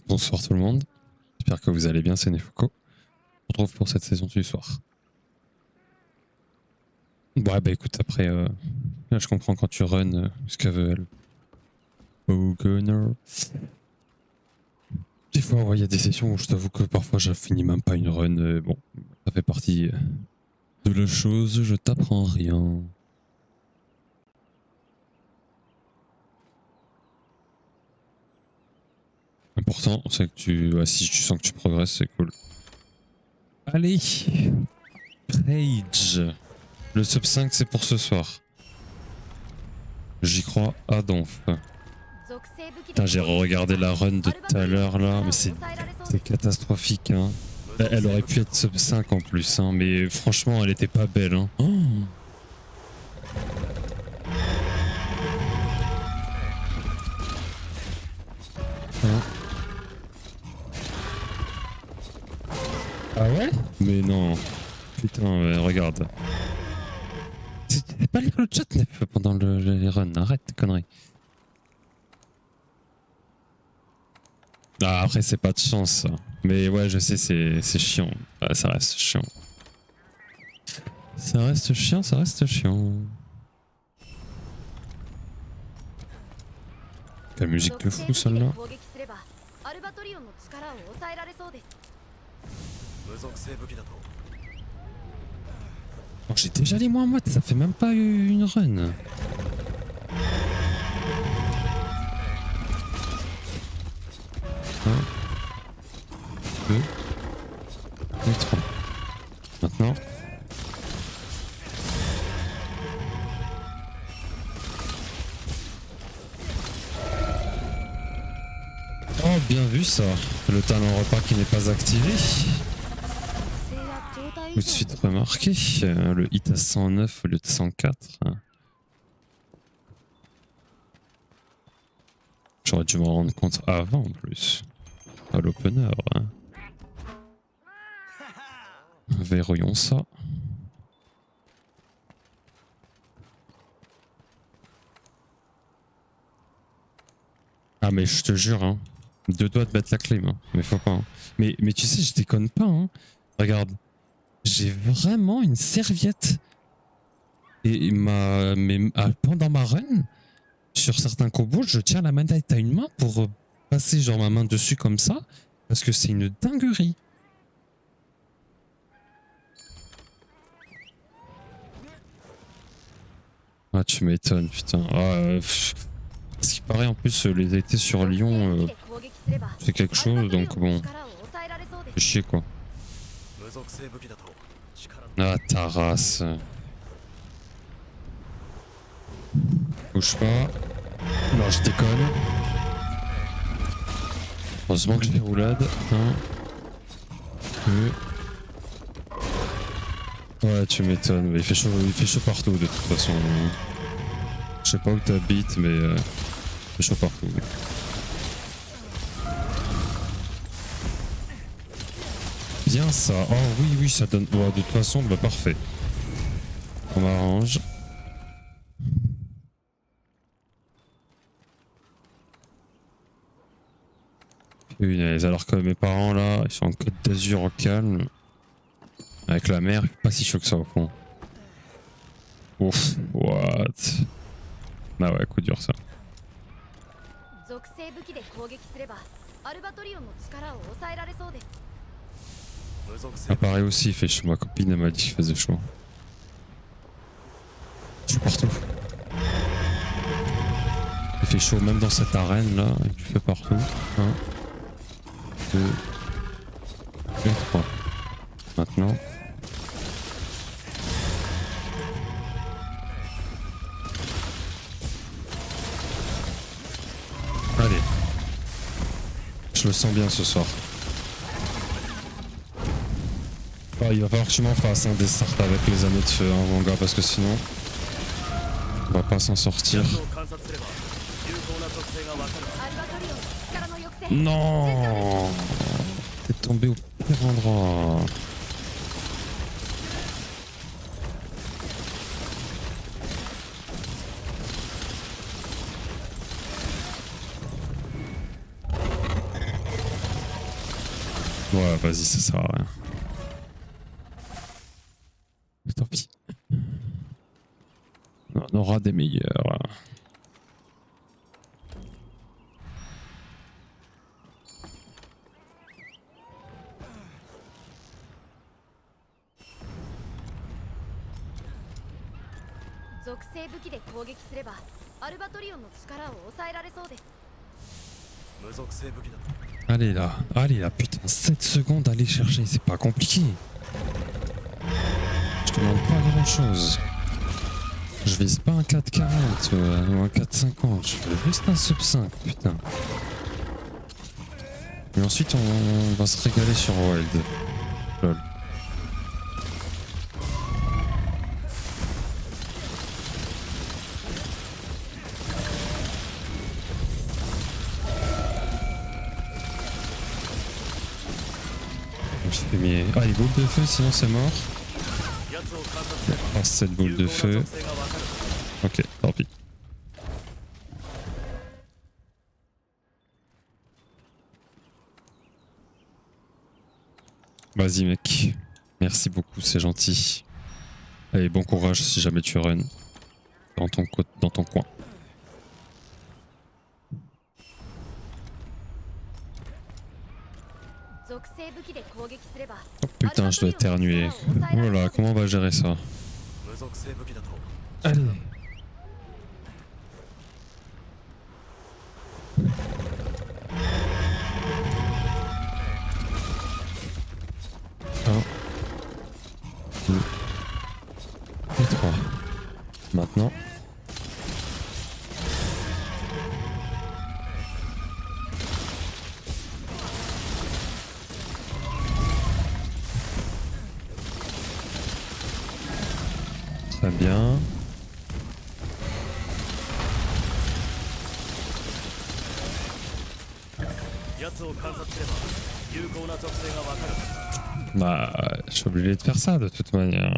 Bonsoir tout le monde, j'espère que vous allez bien, c'est Nefuko. On se retrouve pour cette saison du soir. Ouais bah écoute, après, là je comprends quand tu run ce qu'elle veut elle. Oh gunner. Des fois ouais, il y a des sessions où je t'avoue que parfois je finis même pas une run, bon, ça fait partie de la chose, je t'apprends rien. L'important c'est que si tu sens que tu progresses, c'est cool. Allez, Rage. Le sub 5 c'est pour ce soir. J'y crois à donf. Putain, j'ai regardé la run de tout à l'heure là, mais c'est catastrophique hein. Elle aurait pu être sub 5 en plus hein, mais franchement elle était pas belle hein. Oh. Hein. Ah ouais? Mais non. Putain, regarde. C'est pas lire le chat pendant les runs, arrête tes conneries. Ah, après c'est pas de chance ça. Mais ouais je sais c'est chiant. Ah, ça reste chiant. Ça reste chiant, ça reste chiant. Quelle musique de fou celle-là. Oh, j'ai déjà les mois en mode, ça fait même pas une run. Un, deux, et trois. Maintenant. Oh, bien vu ça. Le talent repas qui n'est pas activé. Tout de suite remarqué. Le hit à 109 au lieu de 104. J'aurais dû m'en rendre compte avant en plus. À l'opener. Hein. Verrouillons ça. Ah mais je te jure, hein. Deux doigts de mettre la clé, hein. Mais faut pas. Hein. Mais tu sais, je déconne pas. Hein. Regarde, j'ai vraiment une serviette. Et pendant ma run, sur certains combos, je tiens la manette à une main pour passer genre ma main dessus comme ça, parce que c'est une dinguerie. Ah tu m'étonnes, putain. Ah, ce qui paraît en plus, les étés sur Lyon, c'est quelque chose, donc bon, c'est chier quoi. Ah ta race. Bouge pas. Non, je déconne. Heureusement que j'ai roulade. Un. Deux. Ouais, tu m'étonnes. Il fait chaud partout de toute façon. Je sais pas où t'habites, mais il fait chaud partout. Bien ça. Oh oui, ça donne. Oh, de toute façon, bah parfait. On m'arrange. Punaise, alors que mes parents là, ils sont en Côte d'Azur au calme. Avec la mer, pas si chaud que ça au fond. Ouf, what? Ah ouais, coup dur ça. Ah pareil aussi, il fait chaud. Ma copine elle m'a dit qu'il faisait chaud. Je suis partout. Il fait chaud même dans cette arène là, il fait partout. 1, 2, et 3. Maintenant. Allez. Je le sens bien ce soir. Ah, il va falloir que tu m'en fasses des starts avec les anneaux de feu, hein, mon gars, parce que sinon, on va pas s'en sortir. Non, t'es tombé au pire endroit. Ouais, vas-y, ça sert à rien. Tant pis. On aura des meilleurs. Allez là, putain, 7 secondes à aller chercher, c'est pas compliqué. Je demande pas grand chose. Je vise pas un 4,40 ou un 4,50, je veux juste un sub 5, putain. Et ensuite on va se régaler sur Wild. Lol. Ah, les boules de feu, sinon c'est mort. Oh, cette boule de feu. Ok, tant pis. Vas-y mec. Merci beaucoup, c'est gentil. Allez, bon courage si jamais tu run dans ton coin. Oh putain, je dois éternuer. Voilà, comment on va gérer ça? Allez. Un, deux, et trois. Maintenant. Très bien. Bah, je suis obligé de faire ça de toute manière.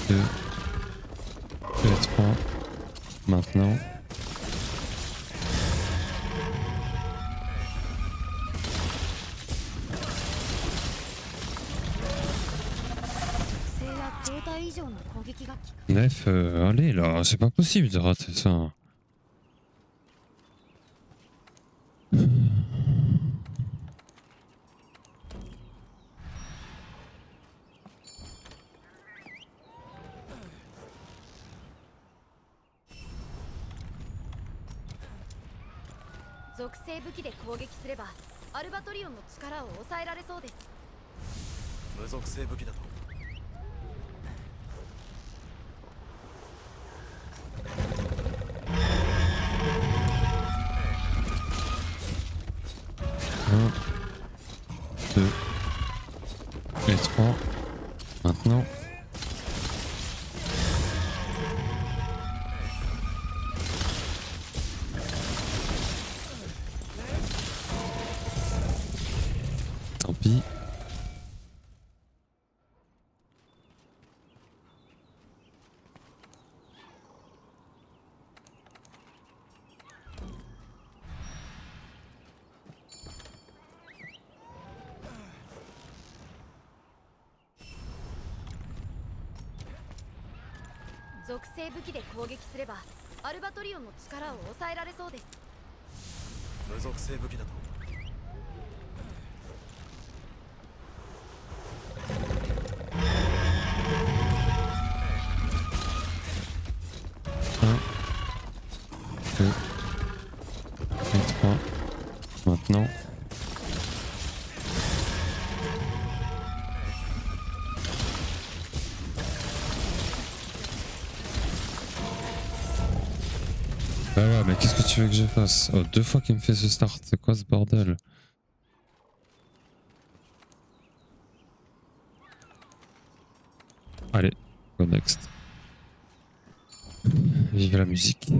Deux et trois. Maintenant. Bref, allez là, c'est pas possible de rater ça. Un, deux et trois. Maintenant. Tant pis. Un, deux et trois. Maintenant. ouais, mais qu'est-ce que tu veux que je fasse? Oh, 2 fois qu'il me fait ce start, c'est quoi ce bordel? Allez, go next. Vive la musique.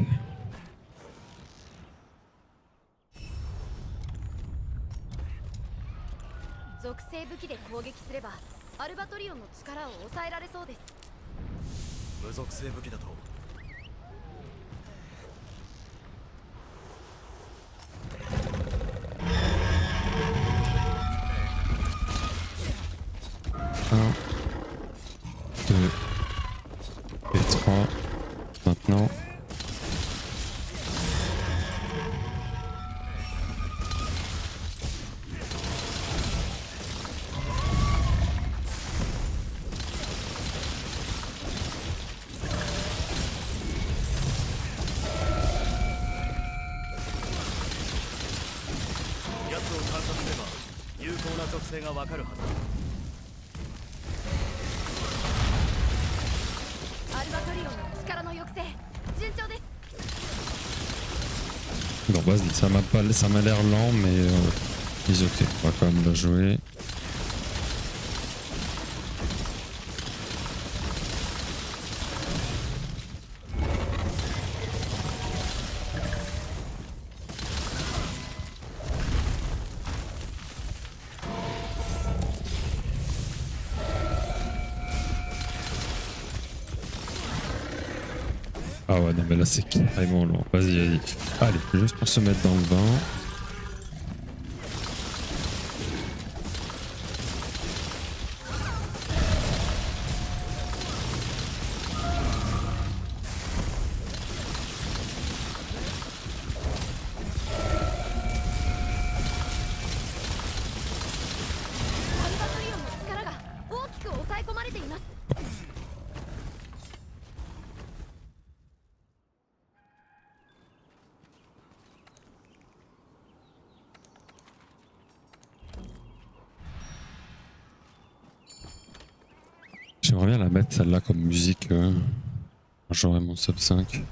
属性武器で攻撃すればアルバトリオンの力を抑えられそうです。無属性武器だとUn, deux et trois. Maintenant. Bon, vas-y, ça m'a l'air lent, mais is ok. On va quand même le jouer. Ah ouais, non, mais là c'est carrément lent. Vas-y, vas-y. Allez, juste pour se mettre dans le bain. J'aimerais bien la mettre celle-là comme musique. J'aurai mon sub 5.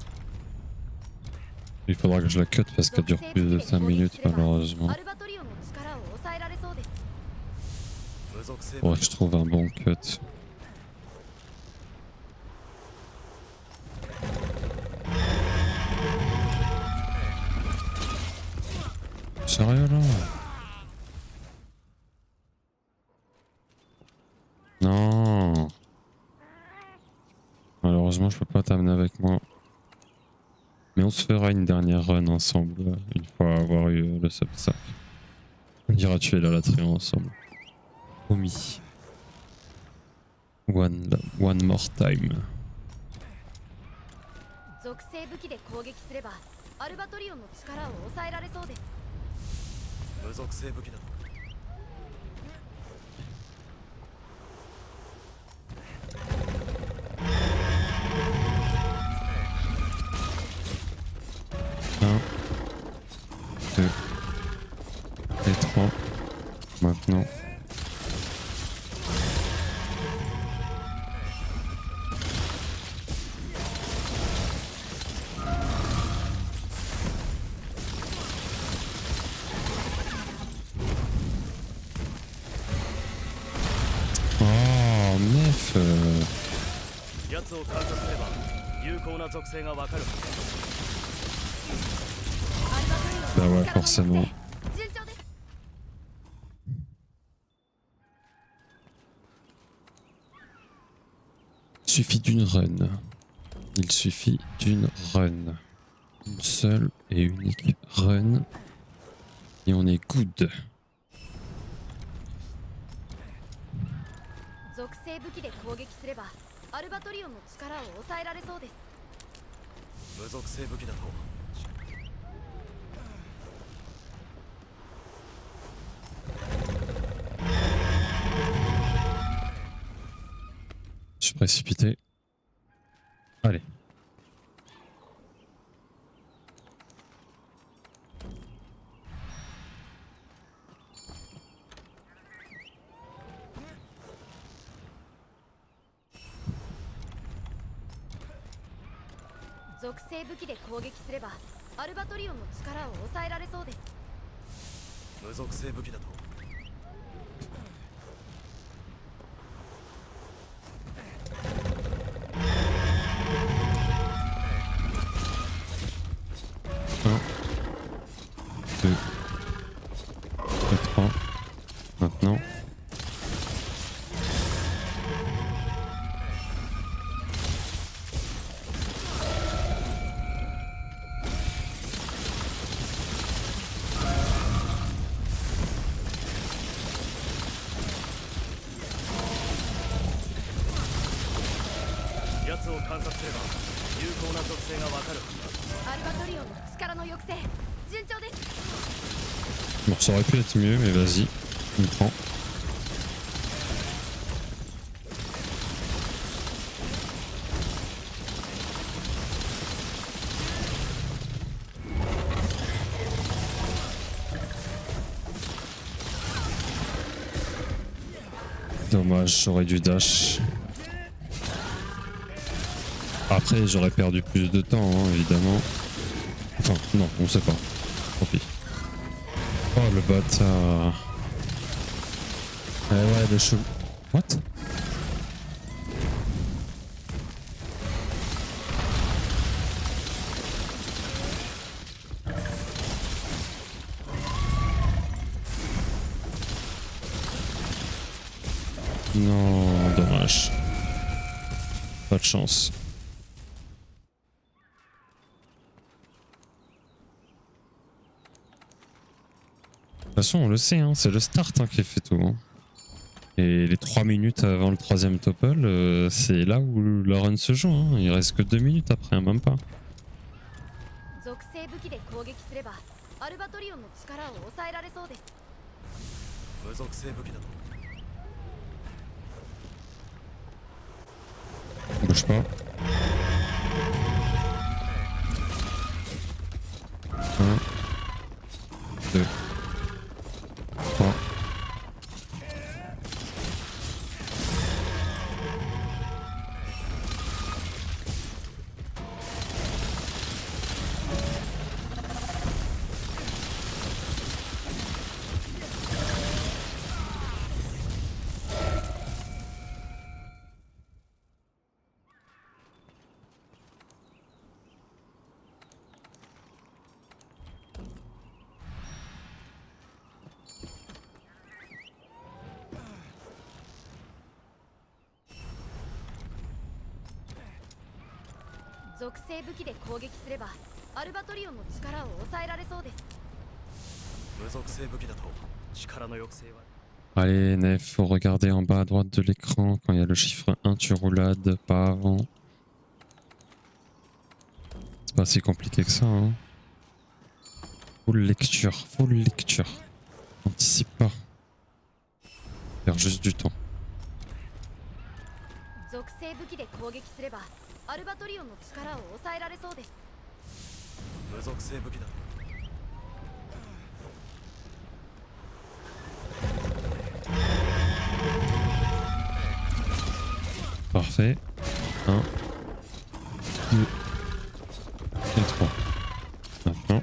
Il faudra que je la cut parce qu'elle dure plus de 5 minutes malheureusement. Ouais, je trouve un bon cut. Sérieux là? Non. Malheureusement, je peux pas t'amener avec moi. Mais on se fera une dernière run ensemble, une fois avoir eu le sub ça. On ira tuer la latria ensemble. Promis. One more time. 属性武器で攻撃すればアルバトリオンの力を抑えられそうです。無属性武器だと 1, 2 et 3. Maintenant. Oh, nef. 奴を観察すれば有効な属性がわかるはず Bah ouais, forcément. Il suffit d'une run. Il suffit d'une run. Une seule et unique run. Et on est good. 属性武器で攻撃すればアルバトリオンの力を抑えられそうです。無属性武器だと Je suis précipité. Allez. アルバトリオンの力を抑えられそうです。無属性武器だと。Un, deux, trois. Maintenant. Bon, ça aurait pu être mieux, mais vas-y, on prend. Dommage, j'aurais dû dash. Après, j'aurais perdu plus de temps, hein, évidemment. Enfin, non, on sait pas. Tant pis. Oh, le bâtard. Ouais, le cheveu. What? Non, dommage. Pas de chance. De toute façon, on le sait, hein, c'est le start hein, qui fait tout. Hein. Et les 3 minutes avant le 3ème topple, c'est là où la run se joue. Hein. Il reste que 2 minutes après, hein, même pas. Bouge pas. 1, 2, 3. Allez, Nef, faut regarder en bas à droite de l'écran quand il y a le chiffre 1, tu roulades, pas avant. C'est pas si compliqué que ça, hein. Full lecture, full lecture. Anticipe pas. Faire juste du temps. Parfait. 1, 2 et 3. Maintenant.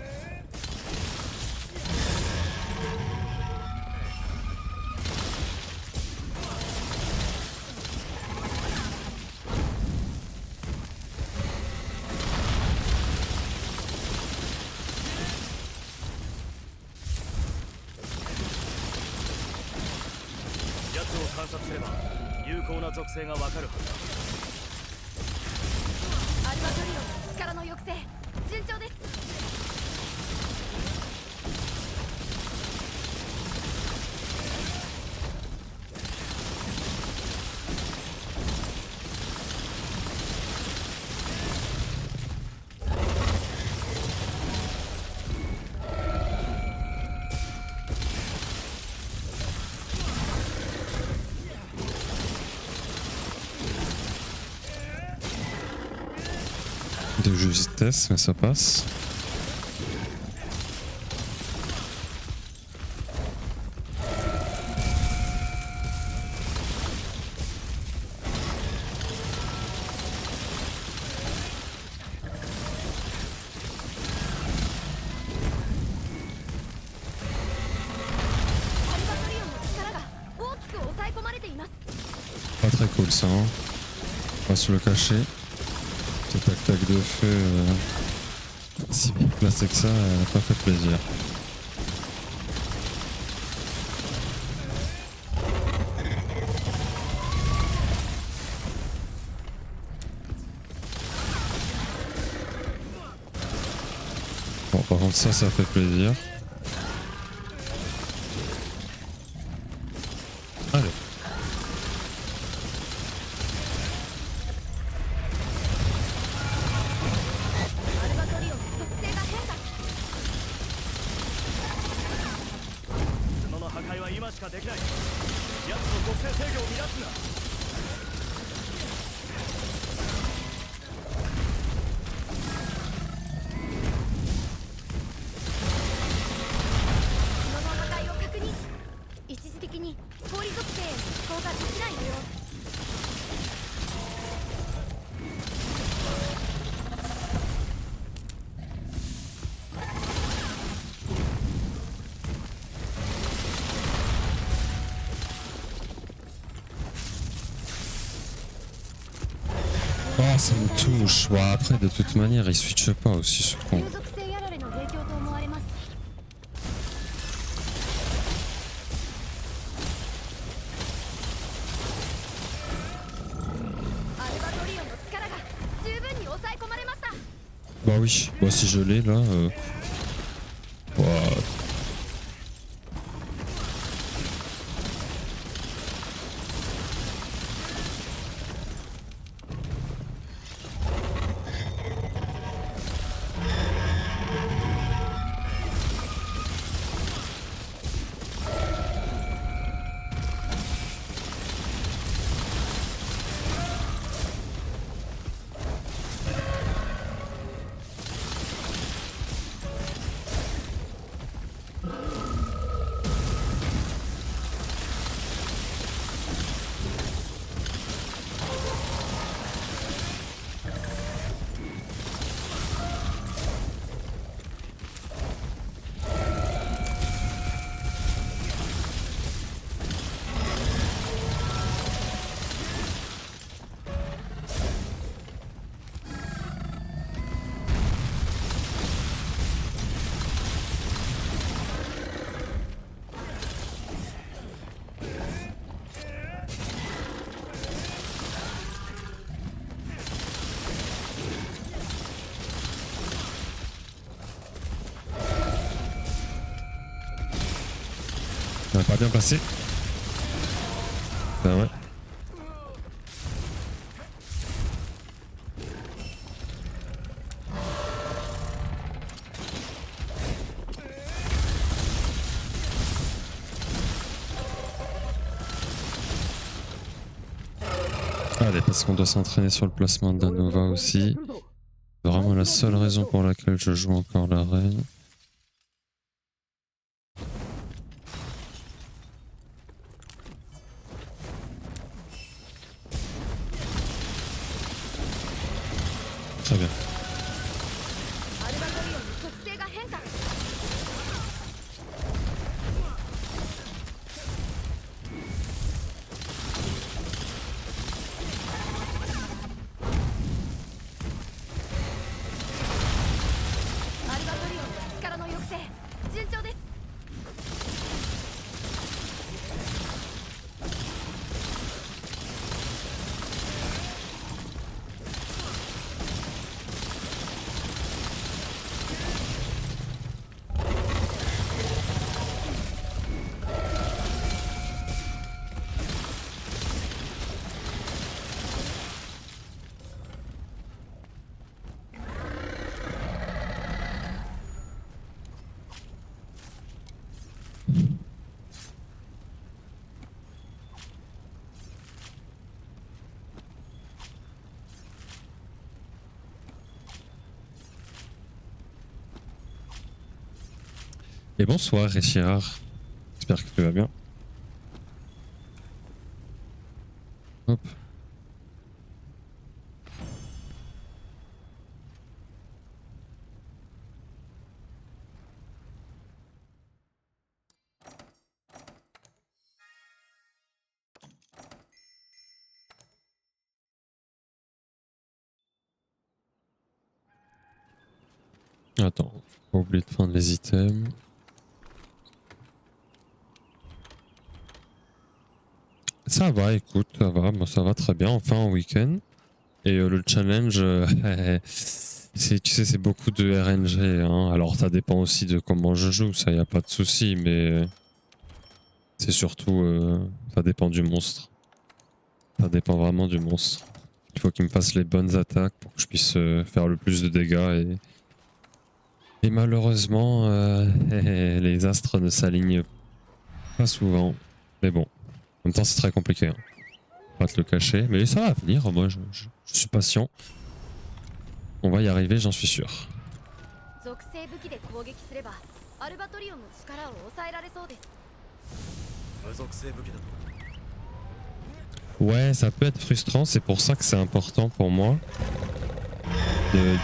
De justesse, mais ça passe. ます。 Pas très cool ça, hein. On va se le cacher. Ce tac-tac de feu, si bien placé que ça, elle a pas fait plaisir. Bon, par contre ça fait plaisir. Allez. アルバトリオンの属性が変化。 角の破壊は今しかできない。奴の属性制御を乱すな。 角の破壊を確認。一時的に氷属性への移行ができない模様。 Oh, ça me touche. Bon, après, de toute manière, il switch pas aussi, ce con. 竜属性やられの影響と思われます。 アルバトリオンの力が十分に抑え込まれました。 Bah oui, moi si je l'ai là. Ouah. Ça n'a pas bien passé. Bah ouais. Allez, parce qu'on doit s'entraîner sur le placement de la Nova aussi. C'est vraiment la seule raison pour laquelle je joue encore la reine. Très bien. アルバトリオンの属性が変化。 アルバトリオンの力の抑制順調です。 Et bonsoir, Richard. J'espère que tu vas bien. Hop. Attends, faut pas oublier de prendre les items. Ça va, écoute, ça va, moi ça va très bien, enfin en week-end. Et le challenge, tu sais, c'est beaucoup de RNG. Hein. Alors ça dépend aussi de comment je joue, ça y a pas de souci, mais c'est surtout, ça dépend du monstre. Ça dépend vraiment du monstre. Il faut qu'il me fasse les bonnes attaques pour que je puisse faire le plus de dégâts. Et malheureusement, les astres ne s'alignent pas souvent. Mais bon, en même temps c'est très compliqué. Hein. Pas te le cacher, mais ça va venir. Moi, je suis patient. On va y arriver, j'en suis sûr. 属性武器で攻撃すればアルバトリオンの力を抑えられそうです。無属性武器だと Ouais, ça peut être frustrant, c'est pour ça que c'est important pour moi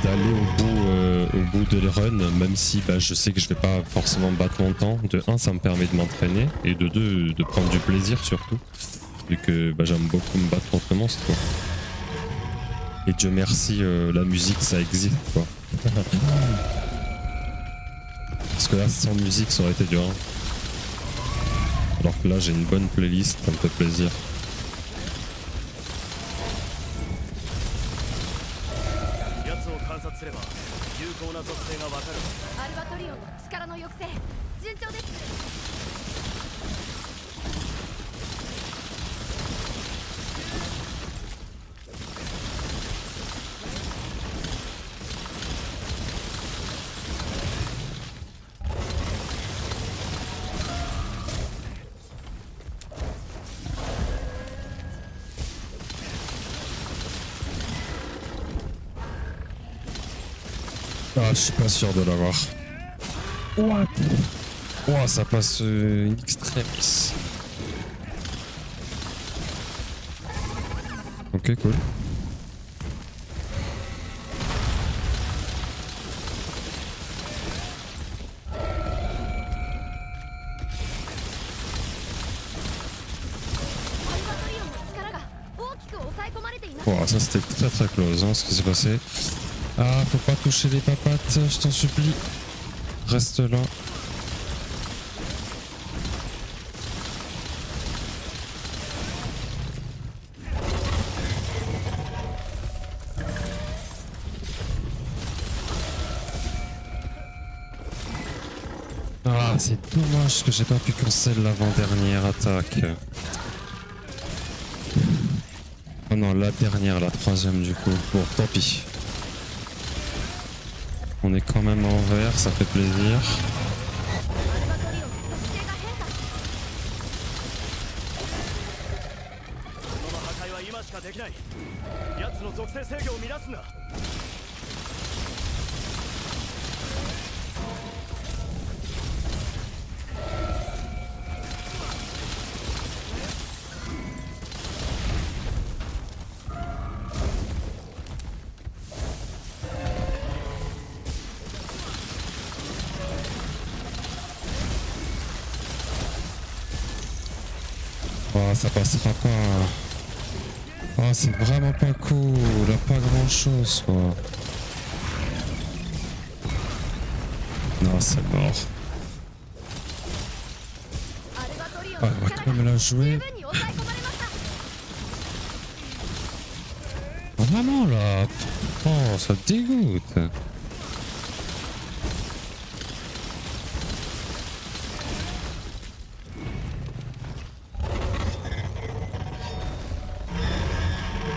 d'aller au bout de les runs, même si bah, je sais que je vais pas forcément battre mon temps. De 1, ça me permet de m'entraîner, et de 2, de prendre du plaisir surtout, vu que bah, j'aime beaucoup me battre contre le monstre. Quoi. Et Dieu merci, la musique ça existe quoi. Parce que là, sans musique, ça aurait été dur. Hein. Alors que là, j'ai une bonne playlist, ça me fait plaisir. 観察すれば有効な属性がわかる。アルバトリオンの力の抑制順調です。Ah, je suis pas sûr de l'avoir. What? Ouah, ça passe in extremis. Ok, cool. Ouah, ça c'était très très close hein, ce qui s'est passé. Ah, faut pas toucher les papates, je t'en supplie. Reste là. Ah, c'est dommage que j'ai pas pu cancel l'avant-dernière attaque. Oh non, la dernière, la troisième du coup. Bon, tant pis. On est quand même en vert, ça fait plaisir. あ、ça passera pas. Ah, c'est vraiment pas cool. Pas grand chose quoi. Non, c'est mort. Ah, on va quand même la jouer. Vraiment là. Oh, ça dégoûte.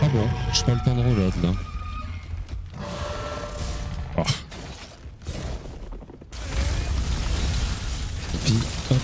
Ah bon, j'ai pas le temps de reload là. Oh. Et puis hop.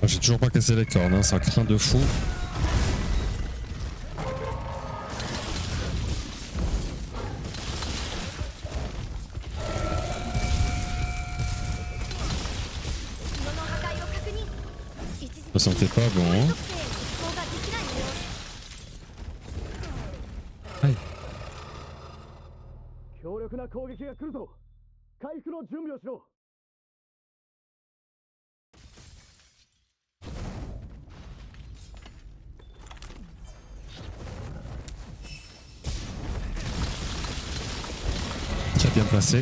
J'ai toujours pas cassé les cornes, hein, ça craint de fou. Ça sentait pas bon, hein. Aïe. 強力な攻撃が来るぞ。回復の準備をしろ。 Très bien placé. ア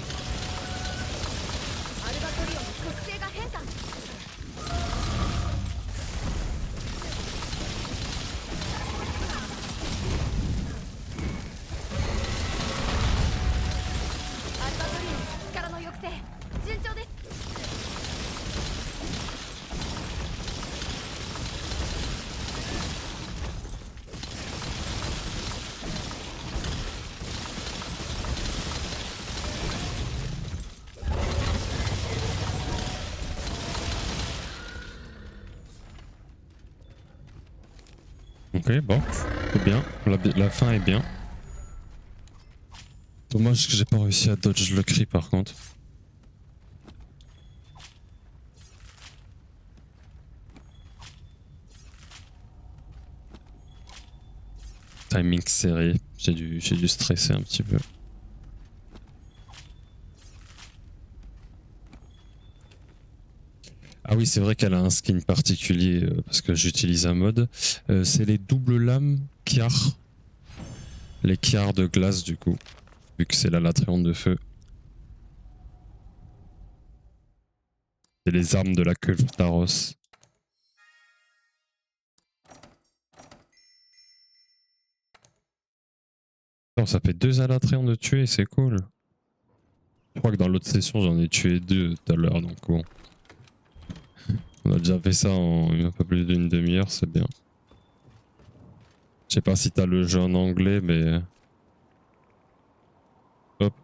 ルバトリオンの特性が変化。アルバトリオンの力の抑制順調です。 Ok, bon, c'est bien. La fin est bien. Dommage que j'ai pas réussi à dodge le cri par contre. Timing serré, j'ai dû stresser un petit peu. Ah oui, c'est vrai qu'elle a un skin particulier parce que j'utilise un mode. C'est les doubles lames Kiar. Les Kiar de glace du coup, vu que c'est la Latréon de feu. C'est les armes de la cuve Taros. Non, ça fait 2 Alatréon de tuer, c'est cool. Je crois que dans l'autre session j'en ai tué 2 tout à l'heure, donc bon. On a déjà fait ça en un peu plus d'une demi-heure, c'est bien. Je sais pas si t'as le jeu en anglais, mais... Hop.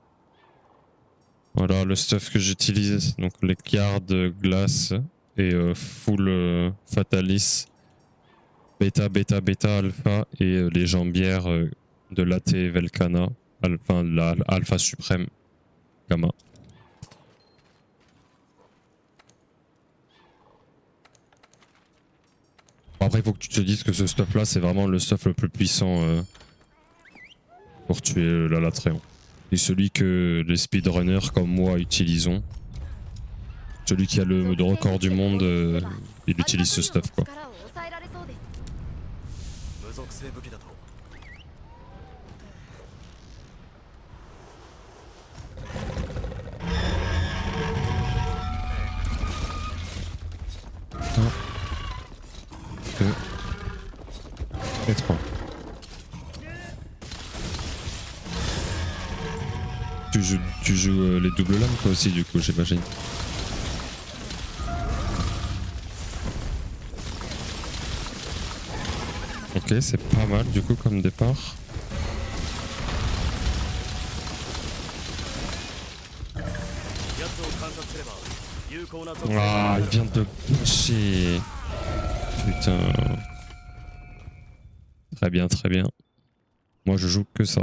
Voilà le stuff que j'utilise. Donc les cartes glace et full fatalis. Bêta, bêta, bêta, alpha et les jambières de l'AT Velcana. Enfin, la alpha suprême. Gamma. Après, il faut que tu te dises que ce stuff là, c'est vraiment le stuff le plus puissant pour tuer la Latréon. Et celui que les speedrunners comme moi utilisons. Celui qui a le record du monde, il utilise ce stuff quoi. Et 3. Tu joues les doubles lames toi aussi du coup j'imagine. Ok, c'est pas mal du coup comme départ. Ah, il vient de boucher. Putain. Très bien, très bien. Moi je joue que ça.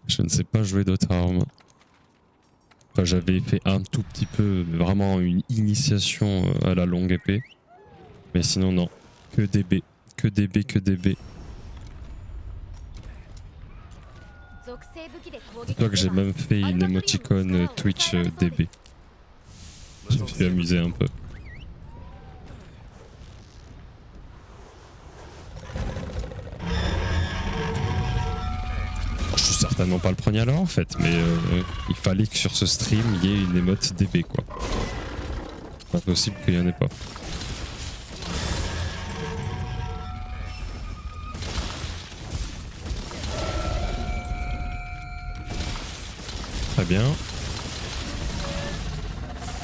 Je ne sais pas jouer d'autres armes. Enfin, j'avais fait un tout petit peu, vraiment une initiation à la longue épée. Mais sinon non, que DB, que DB, que DB. Dis-toi que j'ai même fait une émoticône Twitch DB. Je me suis amusé un peu. Je suis certainement pas le premier alors en fait, mais il fallait que sur ce stream il y ait une émote DB quoi. Pas possible qu'il y en ait pas. Très bien.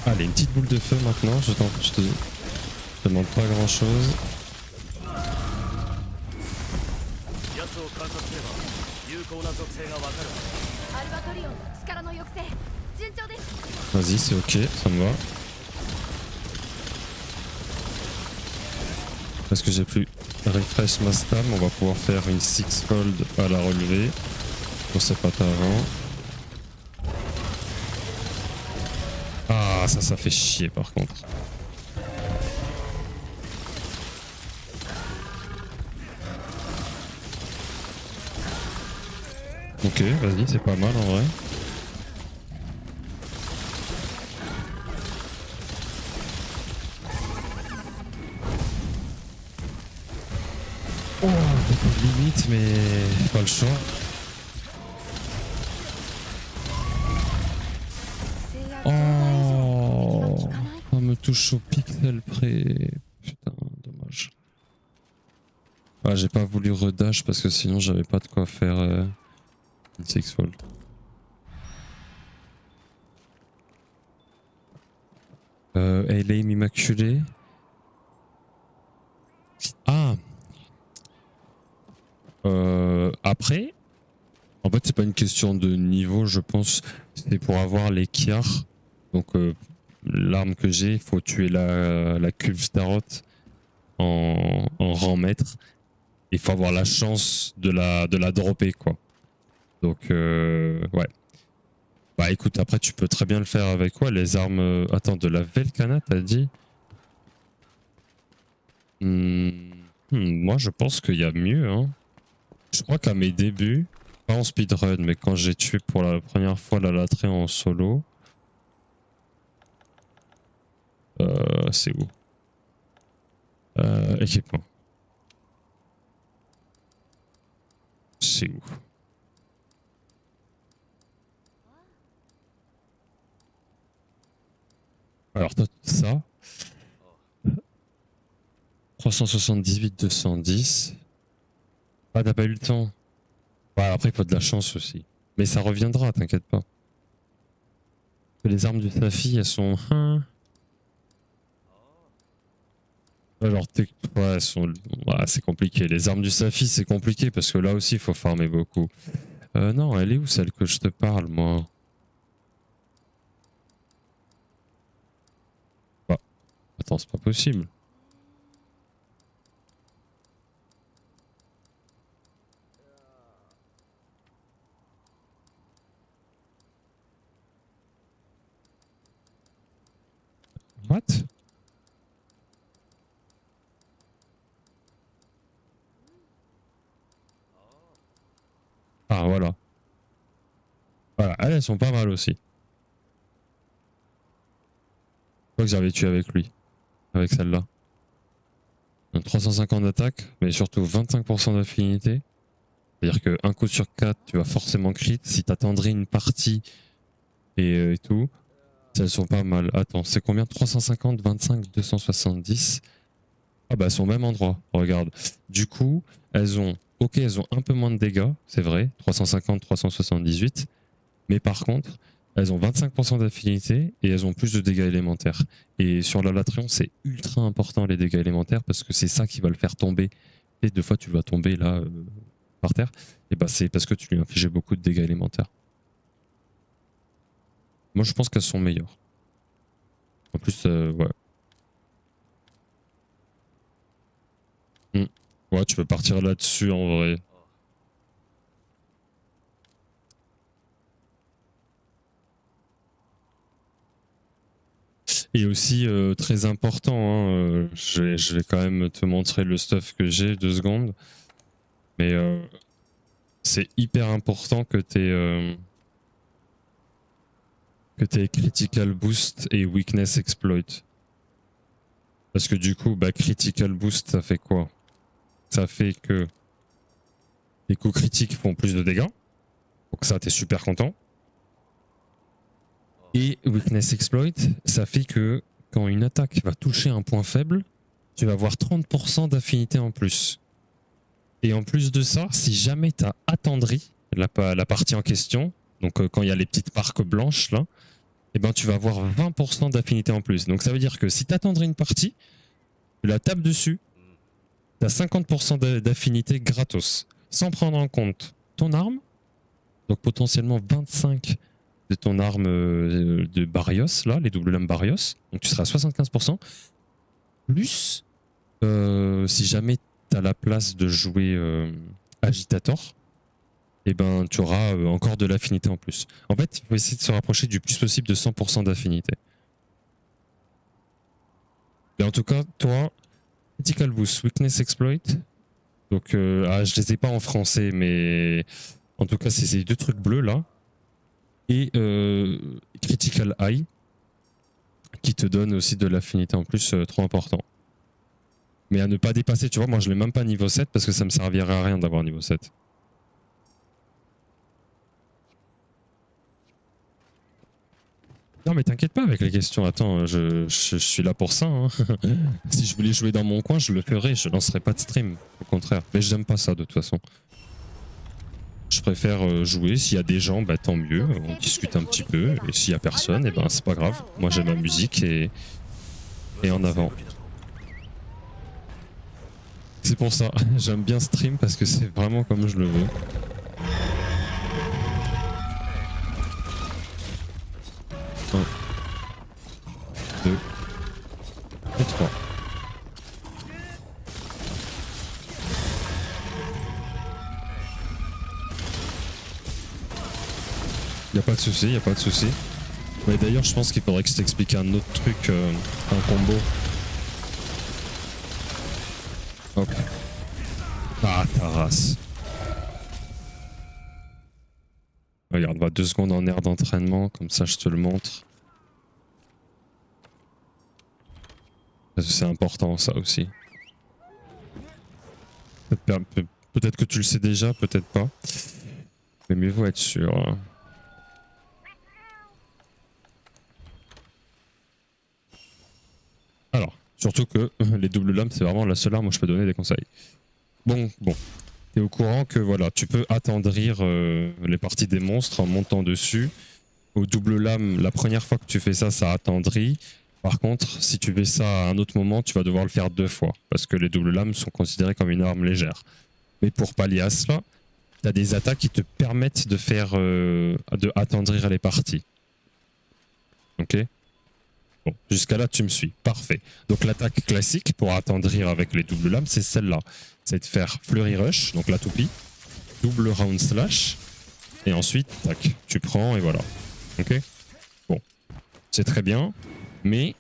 Allez, une petite boule de feu maintenant, je te demande pas grand chose. Vas-y, c'est ok, ça me va. Parce que j'ai plus refresh ma stam, on va pouvoir faire une 6-fold à la relevée. On sait pas avant. Ah, ça fait chier par contre. Ok, vas-y, c'est pas mal en vrai. Oh, beaucoup de limites, mais pas le choix. Oh, ça me touche au pixel près. Putain, dommage. Ah, j'ai pas voulu redash parce que sinon j'avais pas de quoi faire une 6-fold. Aim immaculé. Ah. Après, en fait, c'est pas une question de niveau, je pense. C'est pour avoir les kiars. Donc, l'arme que j'ai, il faut tuer la cuve Starot en rang maître. Il faut avoir la chance de la dropper, quoi. Donc, ouais. Bah écoute, après, tu peux très bien le faire avec quoi? Les armes. Attends, de la Velkhana, t'as dit? Moi, je pense qu'il y a mieux, hein. Je crois qu'à mes débuts, pas en speedrun, mais quand j'ai tué pour la première fois la Latrée en solo. C'est où? Équipement. C'est où? Alors, t'as ça. 378, 210. Ah, t'as pas eu le temps. Ouais, après, il faut de la chance aussi. Mais ça reviendra, t'inquiète pas. Les armes du Safi, elles sont. Alors, ouais, elles sont. Ouais, c'est compliqué. Les armes du Safi, c'est compliqué parce que là aussi, il faut farmer beaucoup. Non, elle est où celle que je te parle, moi? Bah, attends, c'est pas possible. What? Ah, voilà. Voilà, elles sont pas mal aussi. Je crois que j'avais tué avec lui. Avec celle-là. 350 d'attaque, mais surtout 25% d'affinité. C'est-à-dire qu'un coup sur 4, tu vas forcément crit. Si t'attendrais une partie et tout, elles sont pas mal. Attends, c'est combien? 350, 25, 270. Ah bah elles sont au même endroit, regarde. Du coup, elles ont un peu moins de dégâts, c'est vrai, 350, 378. Mais par contre, elles ont 25% d'affinité et elles ont plus de dégâts élémentaires. Et sur la Latréon, c'est ultra important les dégâts élémentaires parce que c'est ça qui va le faire tomber. Et deux fois, tu vas tomber là, par terre. Et bah c'est parce que tu lui as infligé beaucoup de dégâts élémentaires. Moi, je pense qu'elles sont meilleures. En plus, ouais. Ouais, tu peux partir là-dessus en vrai. Et aussi, très important, hein, je vais quand même te montrer le stuff que j'ai, 2 secondes. Mais c'est hyper important que t'aies critical boost et weakness exploit. Parce que du coup, bah, critical boost, ça fait quoi? Ça fait que les coups critiques font plus de dégâts. Donc ça, t'es super content. Et weakness exploit, ça fait que quand une attaque va toucher un point faible, tu vas avoir 30% d'affinité en plus. Et en plus de ça, si jamais tu as attendri la partie en question, donc quand il y a les petites marques blanches là, eh ben tu vas avoir 20% d'affinité en plus. Donc ça veut dire que si tu attendrais une partie, tu la tapes dessus, tu as 50% d'affinité gratos, sans prendre en compte ton arme, donc potentiellement 25 de ton arme de Barrios, là, les double lames Barrios, donc tu seras à 75%, plus si jamais tu as la place de jouer Agitator, et ben tu auras encore de l'affinité en plus. En fait, il faut essayer de se rapprocher du plus possible de 100% d'affinité. Mais en tout cas, toi, Critical Boost, Weakness Exploit, donc je les ai pas en français, mais en tout cas, c'est ces deux trucs bleus là, et Critical Eye, qui te donne aussi de l'affinité en plus, trop important. Mais à ne pas dépasser, tu vois, moi je l'ai même pas niveau 7 parce que ça me servirait à rien d'avoir niveau 7. Non mais t'inquiète pas avec les questions, attends, je suis là pour ça. Hein. Si je voulais jouer dans mon coin, je le ferais, je lancerais pas de stream, au contraire. Mais j'aime pas ça de toute façon. Je préfère jouer, s'il y a des gens, bah tant mieux, on discute un petit peu, et s'il y a personne, et ben c'est pas grave. Moi j'aime ma musique et en avant. C'est pour ça, j'aime bien stream parce que c'est vraiment comme je le veux. Un, 2 et 3. Y a pas de souci, y a pas de souci. Mais d'ailleurs, je pense qu'il faudrait que je t'explique un autre truc, un combo. Hop. Ah, ta race. Regarde, va 2 secondes en aire d'entraînement, comme ça je te le montre. C'est important ça aussi. Peut-être que tu le sais déjà, peut-être pas. Mais mieux vaut être sûr. Alors, surtout que les doubles lames, c'est vraiment la seule arme où je peux donner des conseils. Bon. T'es au courant que voilà, tu peux attendrir les parties des monstres en montant dessus. Au double lame, la première fois que tu fais ça, ça attendrit. Par contre, si tu fais ça à un autre moment, tu vas devoir le faire 2 fois. Parce que les doubles lames sont considérées comme une arme légère. Mais pour pallier à cela, tu as des attaques qui te permettent de faire de attendrir les parties. Ok? Bon, jusqu'à là, tu me suis. Parfait. Donc l'attaque classique pour attendrir avec les doubles lames, c'est celle-là. C'est de faire Flurry Rush, donc la toupie, double round slash, et ensuite, tac, tu prends et voilà. Ok? Bon, c'est très bien, mais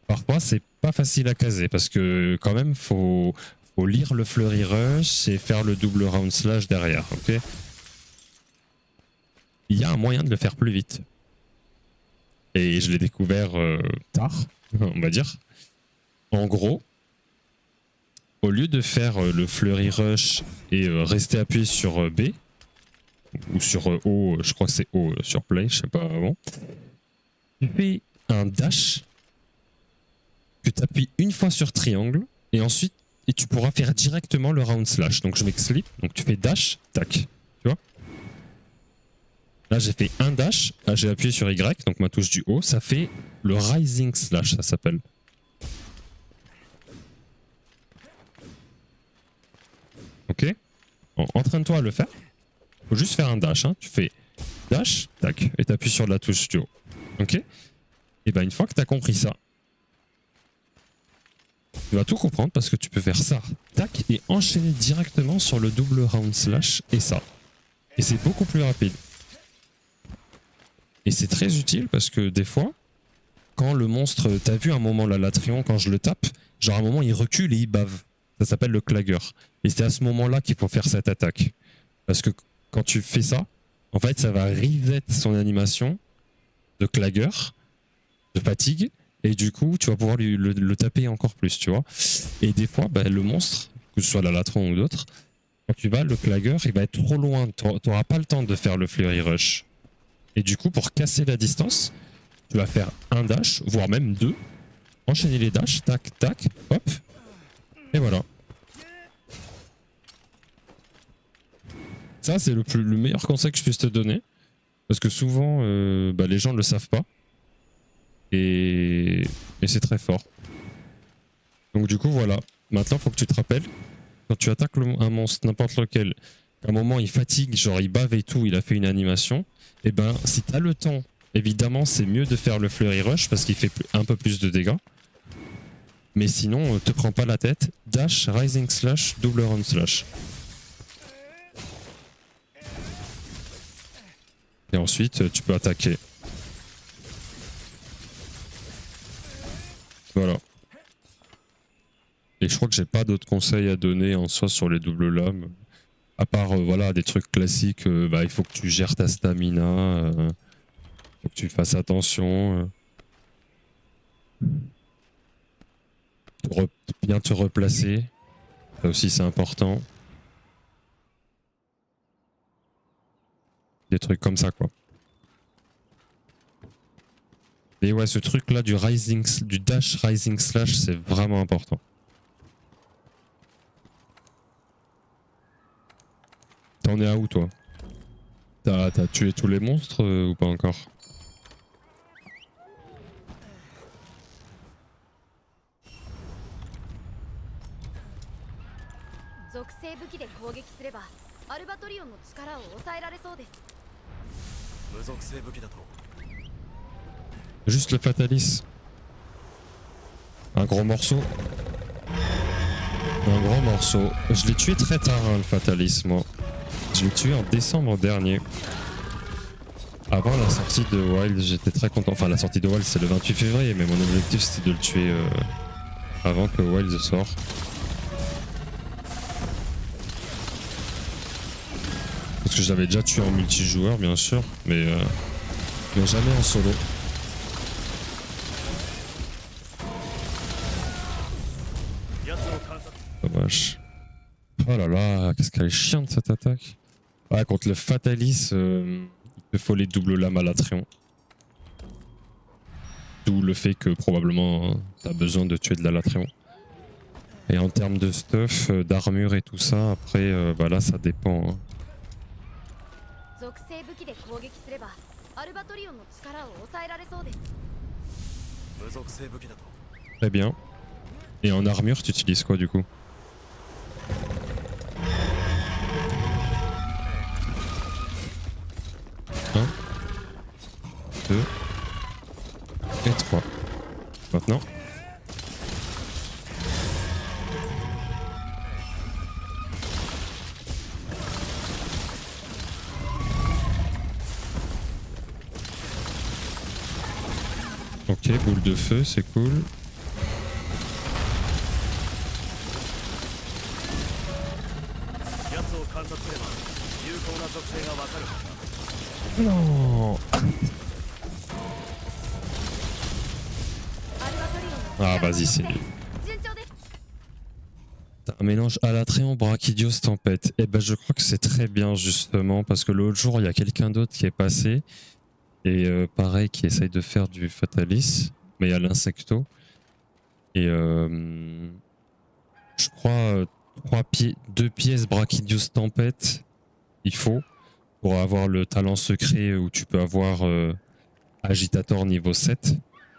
parfois c'est pas facile à caser parce que quand même, faut lire le Flurry Rush et faire le double round slash derrière. Ok? Il y a un moyen de le faire plus vite. Et je l'ai découvert tard, on va dire. En gros, au lieu de faire le Flurry Rush et rester appuyé sur B, ou sur O, je crois que c'est O sur Play, je sais pas avant, tu fais un dash que tu appuies une fois sur triangle et ensuite tu pourras faire directement le round slash. Donc je m'explique, donc tu fais dash, tac, tu vois. Là j'ai fait un dash, là j'ai appuyé sur Y, donc ma touche du haut, ça fait le rising slash, ça s'appelle. Ok? Bon, entraîne-toi à le faire. Faut juste faire un dash, hein. Tu fais dash, tac, et t'appuies sur la touche du haut. Ok? Et ben une fois que t'as compris ça, tu vas tout comprendre parce que tu peux faire ça, tac, et enchaîner directement sur le double round slash et ça. Et c'est beaucoup plus rapide. Et c'est très utile parce que des fois, quand le monstre, t'as vu un moment là, Latrion, quand je le tape, genre à un moment il recule et il bave. Ça s'appelle le clagger. Et c'est à ce moment-là qu'il faut faire cette attaque. Parce que quand tu fais ça, en fait ça va reset son animation de clagger, de fatigue, et du coup tu vas pouvoir le taper encore plus, tu vois. Et des fois, bah, le monstre, que ce soit la Latron ou d'autres, quand tu vas, le clagger, il va être trop loin, tu n'auras pas le temps de faire le Flurry Rush. Et du coup, pour casser la distance, tu vas faire un dash, voire même 2, enchaîner les dashs, tac, tac, hop, et voilà. Ça, c'est le meilleur conseil que je puisse te donner. Parce que souvent, bah, les gens ne le savent pas. Et c'est très fort. Donc du coup, voilà. Maintenant, il faut que tu te rappelles, quand tu attaques un monstre, n'importe lequel, à un moment, il fatigue, genre il bave et tout, il a fait une animation, et ben, si tu as le temps, évidemment, c'est mieux de faire le Flurry Rush parce qu'il fait un peu plus de dégâts. Mais sinon, te prends pas la tête. Dash, rising slash, double run slash. Et ensuite, tu peux attaquer. Voilà. Et je crois que j'ai pas d'autres conseils à donner en soi sur les doubles lames. À part voilà, des trucs classiques, bah, il faut que tu gères ta stamina, faut que tu fasses attention. Bien te replacer, ça aussi c'est important. Des trucs comme ça quoi. Et ouais, ce truc là du dash rising slash, c'est vraiment important. T'en es à où toi? T'as tué tous les monstres ou pas encore? 属性武器で攻撃すればアルバトリオンの力を抑えられそうです。無属性武器だと Juste le Fatalis. Un gros morceau. Un gros morceau. Je l'ai tué très tard, hein, le Fatalis, moi. Je l'ai tué en décembre dernier. Avant la sortie de Wild, j'étais très content. Enfin, la sortie de Wild, c'est le 28 février, mais mon objectif, c'était de le tuer avant que Wild sorte. Parce que je l'avais déjà tué en multijoueur, bien sûr, mais jamais en solo. Dommage. Oh là là, qu'est-ce qu'elle est chiante cette attaque. Ouais, contre le Fatalis, il te faut les doubles lames à l'Atréon. D'où le fait que probablement t'as besoin de tuer de la Latréon. Et en termes de stuff, d'armure et tout ça, après, bah là ça dépend. Hein. Très bien. Et en armure, tu utilises quoi du coup? Un, 2 et 3. Maintenant. Ok, boule de feu, c'est cool. Non. Ah vas-y, c'est nul. T'as un mélange Alatréon, Brachydios, Tempête. Et ben je crois que c'est très bien justement parce que l'autre jour il y a quelqu'un d'autre qui est passé et pareil qui essaye de faire du Fatalis mais à l'insecto. Et je crois 2 pièces Brachydios Tempête il faut pour avoir le talent secret où tu peux avoir Agitator niveau 7.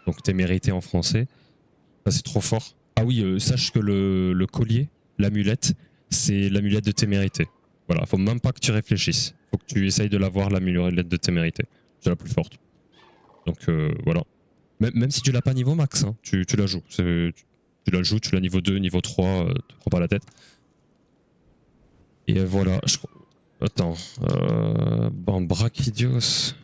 Donc témérité en français. Ça c'est trop fort. Ah oui, sache que le collier, l'amulette, c'est l'amulette de témérité. Voilà, faut même pas que tu réfléchisses. Faut que tu essayes de l'avoir, l'amulette de témérité. C'est la plus forte. Donc voilà. Même si tu l'as pas niveau max, hein, tu la joues. Tu la joues, tu l'as niveau 2, niveau 3, te prends pas la tête. Et voilà, attends. Bon, Brachydios.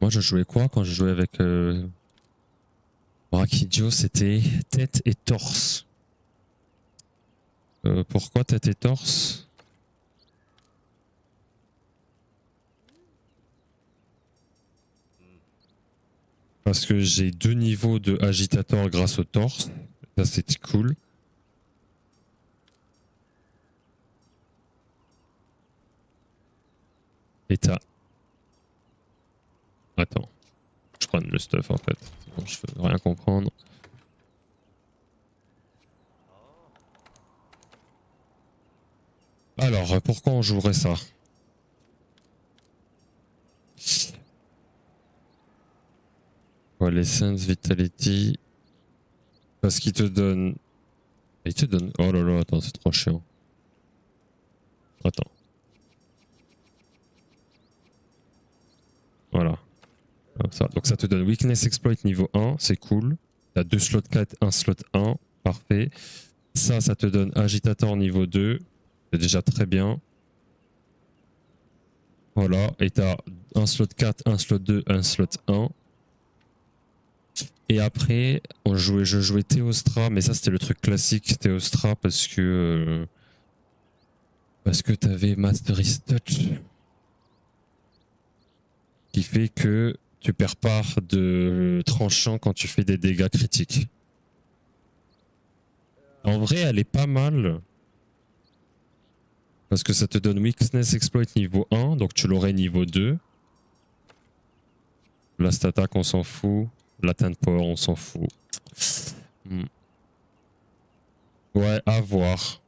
Moi, je jouais quoi quand je jouais avec Brachydios? C'était tête et torse. Pourquoi tête et torse? Parce que j'ai 2 niveaux de agitator grâce au torse. Ça, c'était cool. Et t'as... Attends. Je prends le stuff en fait. Bon, je veux rien comprendre. Alors, pourquoi on jouerait ça? Ouais, l'essence, vitality. Parce qu'il te donne... Il te donne... Oh là là, attends, c'est trop chiant. Attends. Voilà. ça. Donc ça te donne Weakness Exploit niveau 1, c'est cool. T'as 2 slots 4, 1 slot 1, parfait. Ça te donne Agitator niveau 2, c'est déjà très bien. Voilà, et t'as un slot 4, un slot 2, un slot 1. Et après, je jouais Théostra, mais ça c'était le truc classique Théostra parce que t'avais Mastery's Touch qui fait que tu perds pas de tranchant quand tu fais des dégâts critiques. En vrai, elle est pas mal parce que ça te donne Weakness Exploit niveau 1, donc tu l'aurais niveau 2. Blast Attack, on s'en fout. Latent Power, on s'en fout. Ouais, à voir.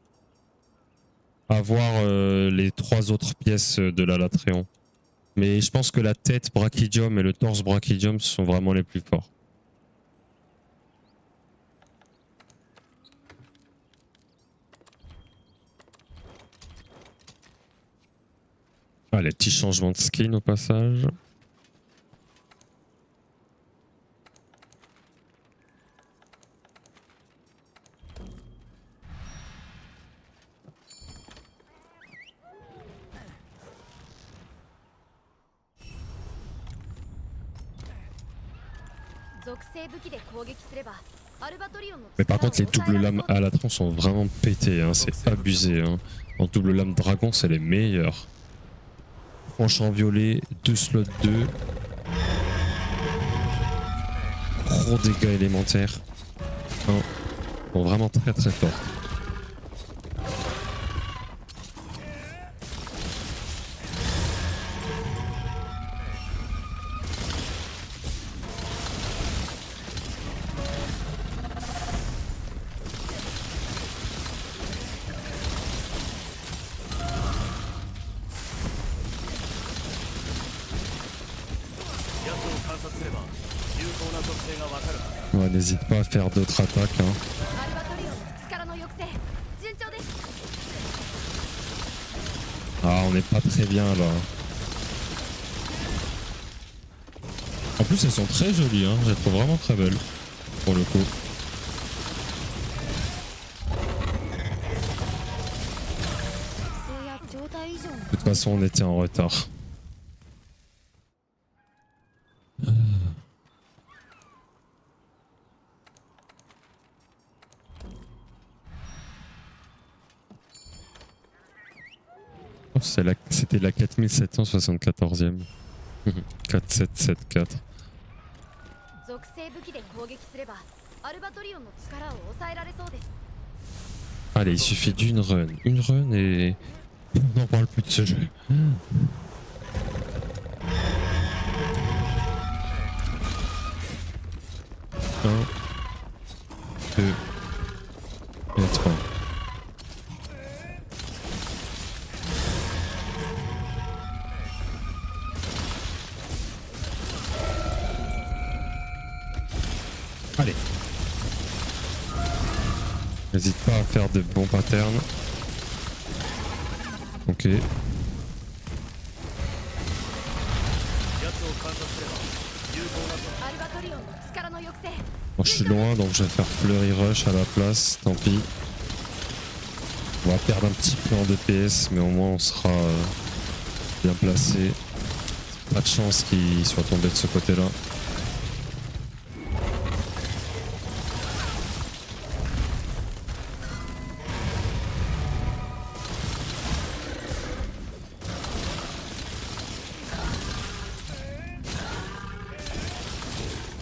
À voir les 3 autres pièces de la Latréon. Mais je pense que la tête Brachydium et le torse Brachydium sont vraiment les plus forts. Ah, les petits changements de skin au passage. Mais par contre, les doubles lames à la tronc sont vraiment pétées, hein, c'est abusé. Hein. En double lame dragon, c'est les meilleurs. Tranchant violet, 2 slots 2. Gros dégâts élémentaires. Hein. Sont vraiment très très forts. Ouais, n'hésite pas à faire d'autres attaques. Hein. Ah, on n'est pas très bien là. En plus, elles sont très jolies. Hein. Je les trouve vraiment très belles. Pour le coup. De toute façon, on était en retard. C'était la 4774e. 4774. Allez, il suffit d'une run. Une run et on n'en parle plus de ce jeu. Un, 2 et 3. Allez. N'hésite pas à faire de bons patterns. Ok. Bon, je suis loin donc je vais faire Flurry Rush à la place, tant pis. On va perdre un petit peu en DPS mais au moins on sera bien placé. Pas de chance qu'il soit tombé de ce côté là.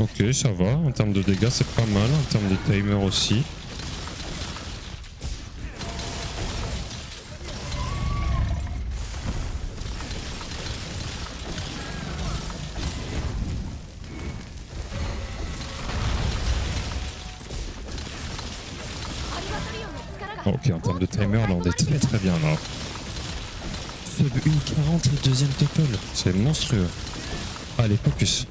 Ok, ça va, en termes de dégâts c'est pas mal, en termes de timer aussi. Ok, en termes de timer, là on est très très bien là. Sub 1,40 le deuxième topple, c'est monstrueux. Allez, focus.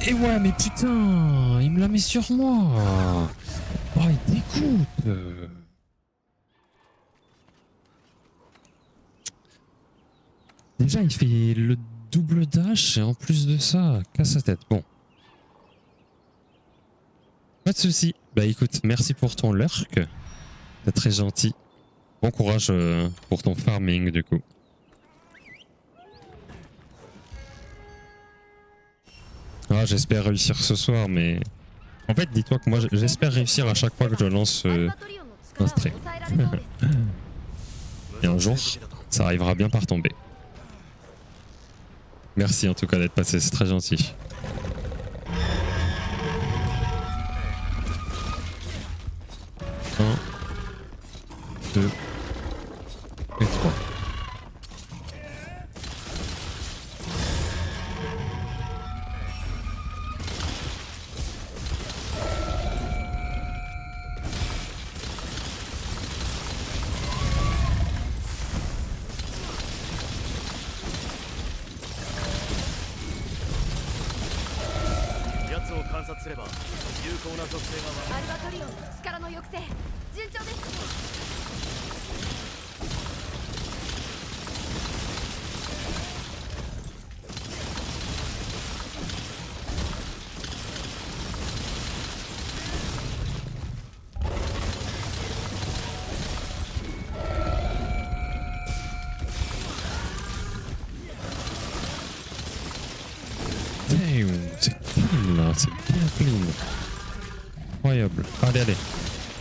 Et ouais, mais putain, il me la met sur moi. Oh, il dégoûte. Déjà, il fait le double dash et en plus de ça, casse sa tête. Bon. Pas de soucis. Bah écoute, merci pour ton lurk. C'est très gentil. Bon courage pour ton farming du coup. Ah, j'espère réussir ce soir, mais... En fait, dis-toi que moi, j'espère réussir à chaque fois que je lance un stream. Et un jour, ça arrivera bien par tomber. Merci en tout cas d'être passé, c'est très gentil. Un, deux et trois.アルバトリオンの力の抑制順調です。Damn, c'est clean là, c'est bien clean. Incroyable. Allez, allez.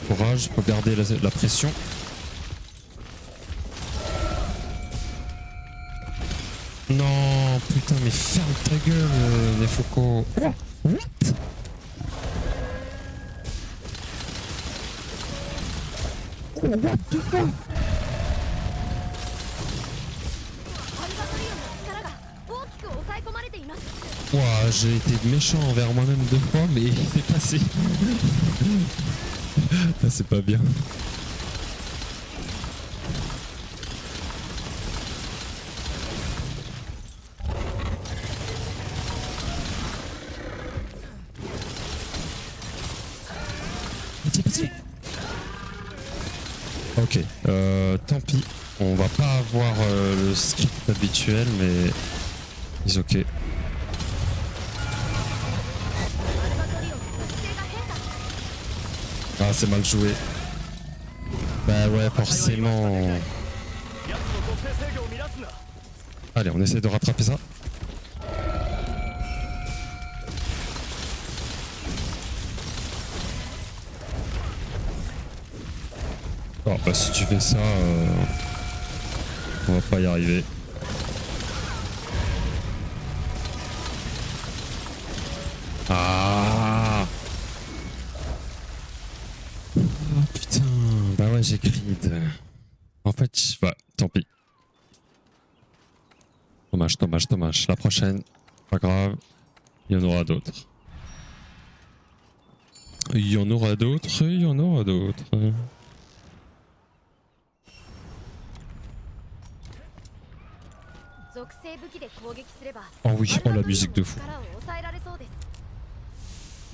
Courage, faut garder la pression. Non, putain, mais ferme ta gueule, Nefuko. Oh, what? Oh, what the fuck? アルバトリオンの力が大きく抑え込まれています。 Ouah, j'ai été méchant envers moi-même 2 fois, mais c'est passé. Là, c'est pas bien. Ok, tant pis. On va pas avoir le script habituel, mais c'est ok. アルバトリオンの属性が変化。 Ah, c'est mal joué. Bah ouais, forcément. 奴の属性制御を乱すな。 Allez, on essaie de rattraper ça. Oh, bah si tu fais ça, on va pas y arriver. Ah, oh, putain, bah ouais, j'ai grid. En fait, bah, tant pis. Dommage, dommage, dommage. La prochaine, pas grave, il y en aura d'autres. Il y en aura d'autres, il y en aura d'autres. Oh oui, oh la musique de fou.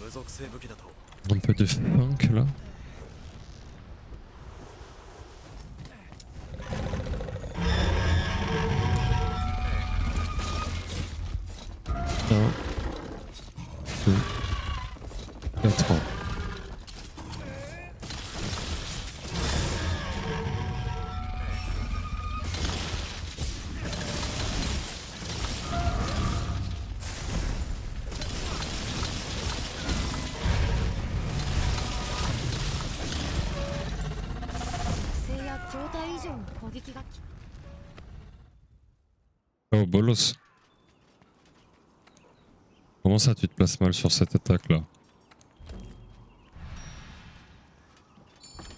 無属性武器だと Un peu de funk là. Un, deux, quatre. Oh bolos. Comment ça tu te places mal sur cette attaque là?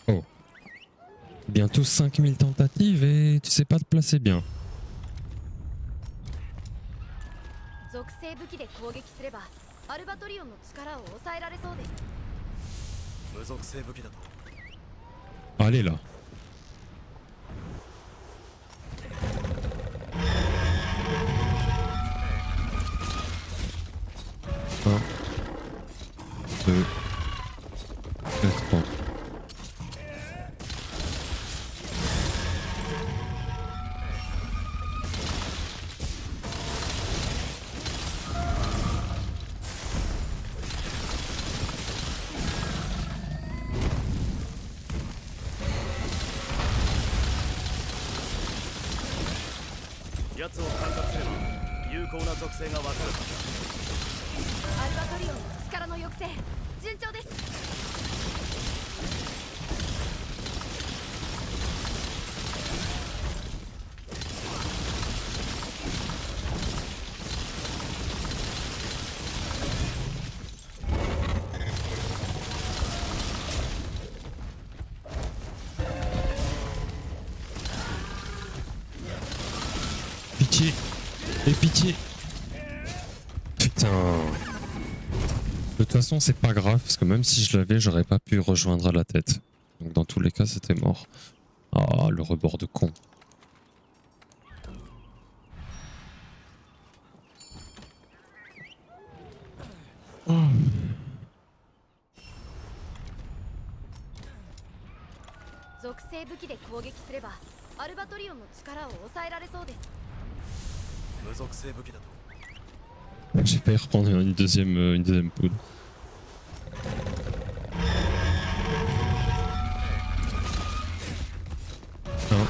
Oh. Bientôt 5000 tentatives et tu sais pas te placer bien. 属性武器で攻撃すればアルバトリオンの力を抑えられそうです。無属性武器だと Allez là. Un, 奴を観察すれば有効な属性がわかるはずアルバトリオンの力の抑制順調です。Pitié. Et pitié. Putain. De toute façon, c'est pas grave, parce que même si je l'avais, j'aurais pas pu rejoindre à la tête. Donc dans tous les cas, c'était mort. Ah, le rebord de con. Oh. 属性武器で攻撃すればアルバトリオンの力を抑えられそうです。無属性武器だと J'ai failli reprendre une deuxième poudre. Un,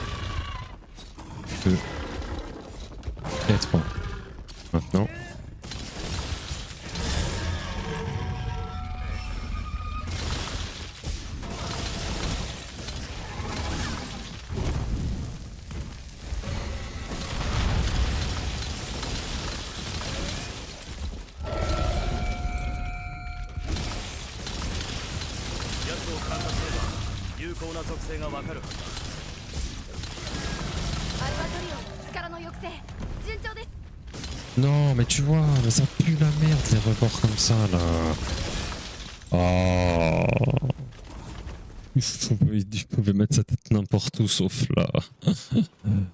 deux, et trois. Maintenant. Non, mais tu vois, mais ça pue la merde les rebords comme ça là. Oh. Il pouvait mettre sa tête n'importe où sauf là.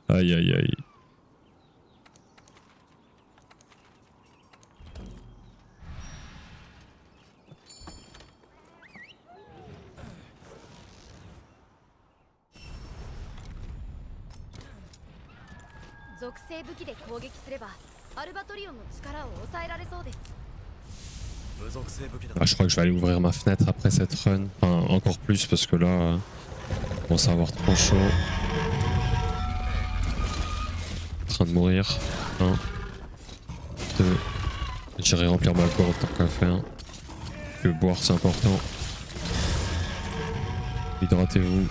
Aïe aïe aïe. Ah, je crois que je vais aller ouvrir ma fenêtre après cette run. Enfin, encore plus parce que là, on commence à avoir trop chaud. En train de mourir. 1, 2. J'irai remplir ma corde tant qu'à faire. Que boire, c'est important. Hydratez-vous.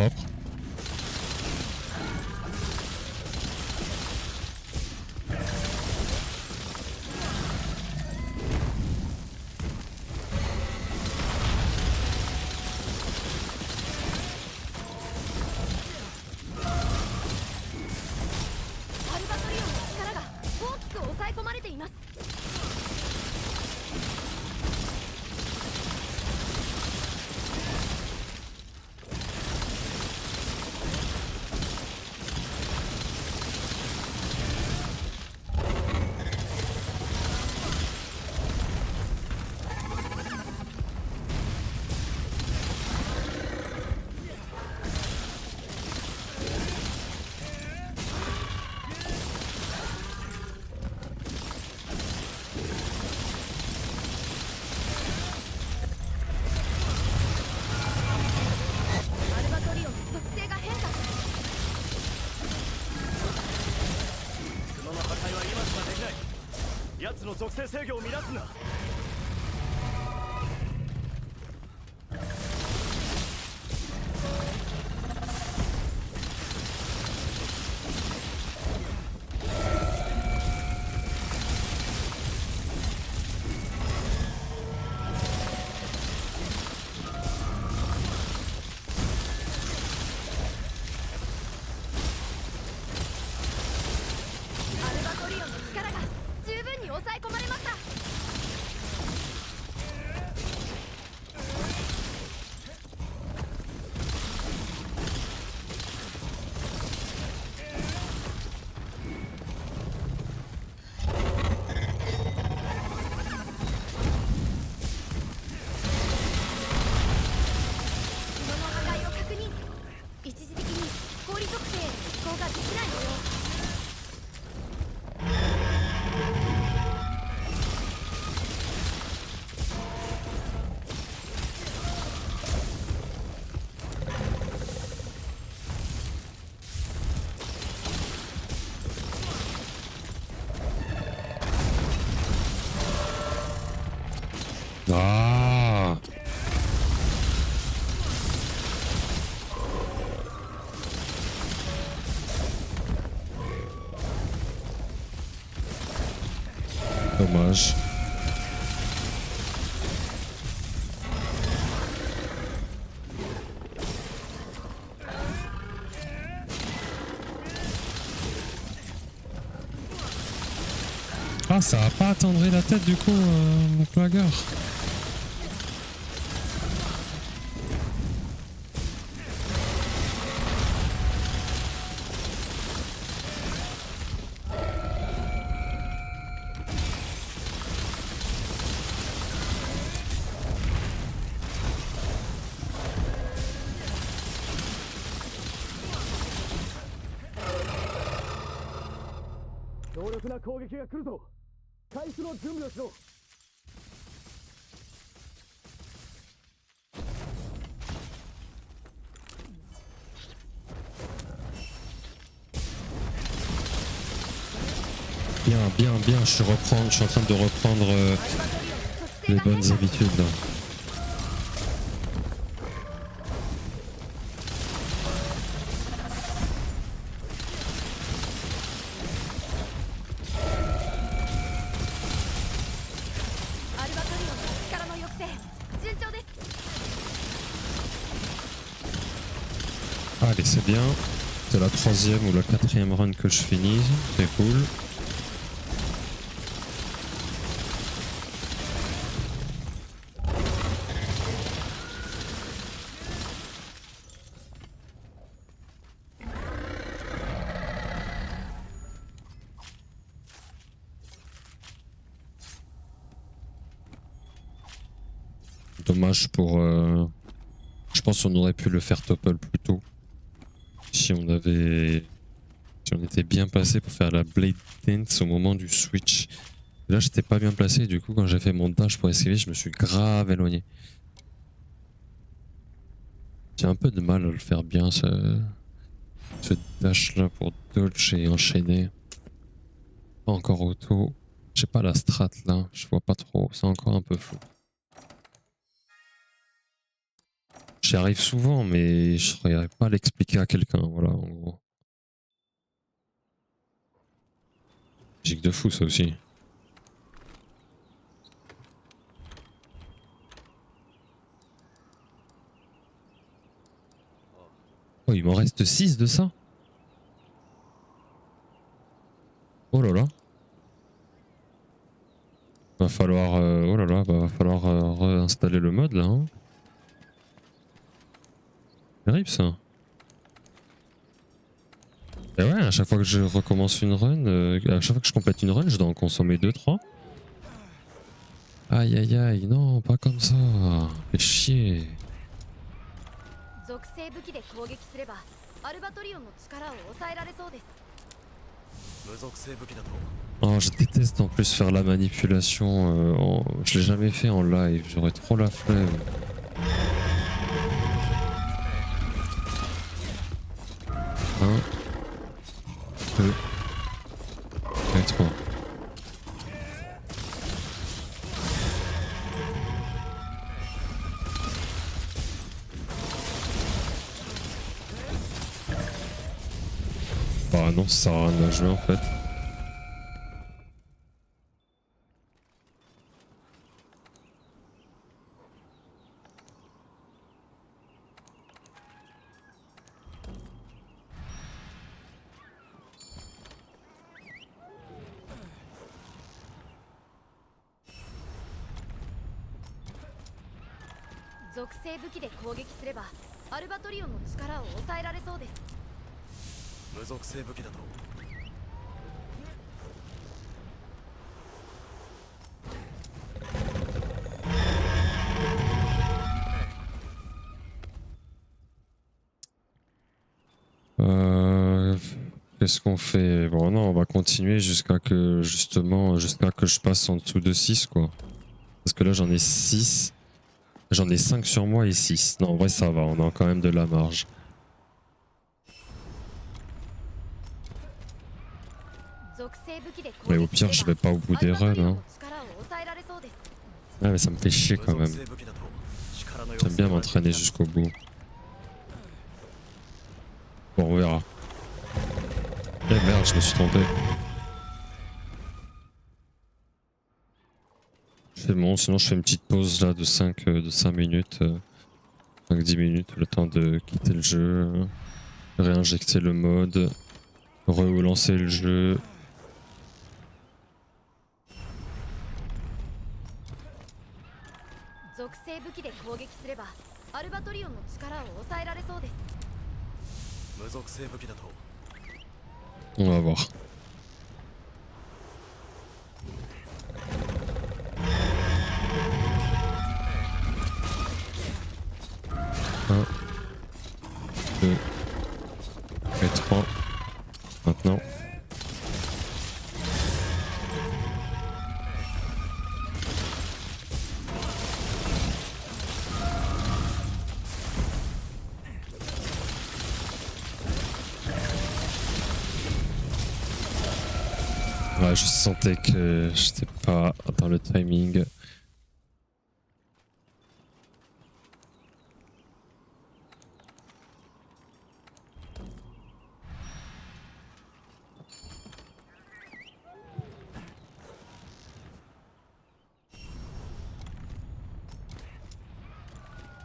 Propre. Ah. Dommage. Ah, ça a pas attendri la tête du coup, mon plageur. Bien, bien, bien, je suis en train de reprendre les bonnes habitudes là. Allez, c'est bien. C'est la 3e ou la 4e run que je finis, c'est cool. Dommage pour... Je pense qu'on aurait pu le faire topple plus tôt. Si on avait... Si on était bien placé pour faire la Blade Dance au moment du switch. Là, j'étais pas bien placé, du coup, quand j'ai fait mon dash pour esquiver, je me suis grave éloigné. J'ai un peu de mal à le faire bien, ce dash là pour dodge et enchaîner. Pas encore auto. J'ai pas la strat là, je vois pas trop, c'est encore un peu flou. J'y arrive souvent, mais je saurais pas l'expliquer à quelqu'un, voilà, en gros. Giga de fou ça aussi. Oh, il m'en reste 6 de ça. Oh là là. Va falloir... oh là là, va falloir réinstaller le mode là. Hein. Terrible ça. Et ouais, à chaque fois que je recommence une run, à chaque fois que je complète une run, je dois en consommer 2-3. Aïe aïe aïe, non, pas comme ça. Fais chier. Oh, je déteste en plus faire la manipulation. Je l'ai jamais fait en live, j'aurais trop la flemme. Un, deux, et 3. Bah non, ça sert à rien de jouer en fait. Qu'est-ce qu'on fait? Bon non, on va continuer jusqu'à que justement jusqu'à que je passe en dessous de 6 quoi. Parce que là j'en ai 6. J'en ai 5 sur moi et 6. Non en vrai ça va, on a quand même de la marge. Mais au pire je vais pas au bout des runs hein. Ah mais ça me fait chier 無 quand 属 même. 性武器だと力の J'aime bien は m'entraîner jusqu'au bout. Bon, on verra. Eh merde, je me suis trompé. C'est bon, sinon je fais une petite pause là de 5 minutes, 5-10 minutes, le temps de quitter le jeu, réinjecter le mode, relancer le jeu. 属性武器で攻撃すればアルバトリオンの力を抑えられそうです。無属性武器だと On va voir. Un, deux, et trois. Maintenant. Ouais, je sentais que j'étais pas dans le timing.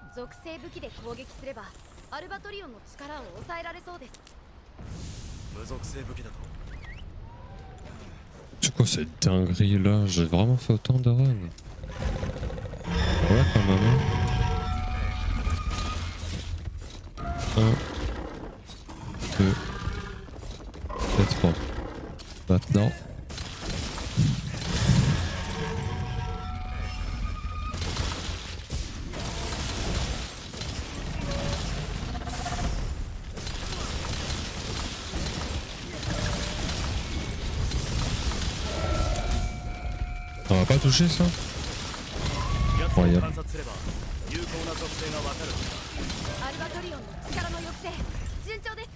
« 属性武器で攻撃すればアルバトリオンの力を抑えられそうです。無属性武器だと C'est quoi cette dinguerie là? J'ai vraiment fait autant de runs. Ouais, quand même. Un, deux, et trois. Maintenant. On va pas toucher ça? 奴を Incroyable. 観察すれば有効な属性がわかるアルバトリオンの力の抑制順調です。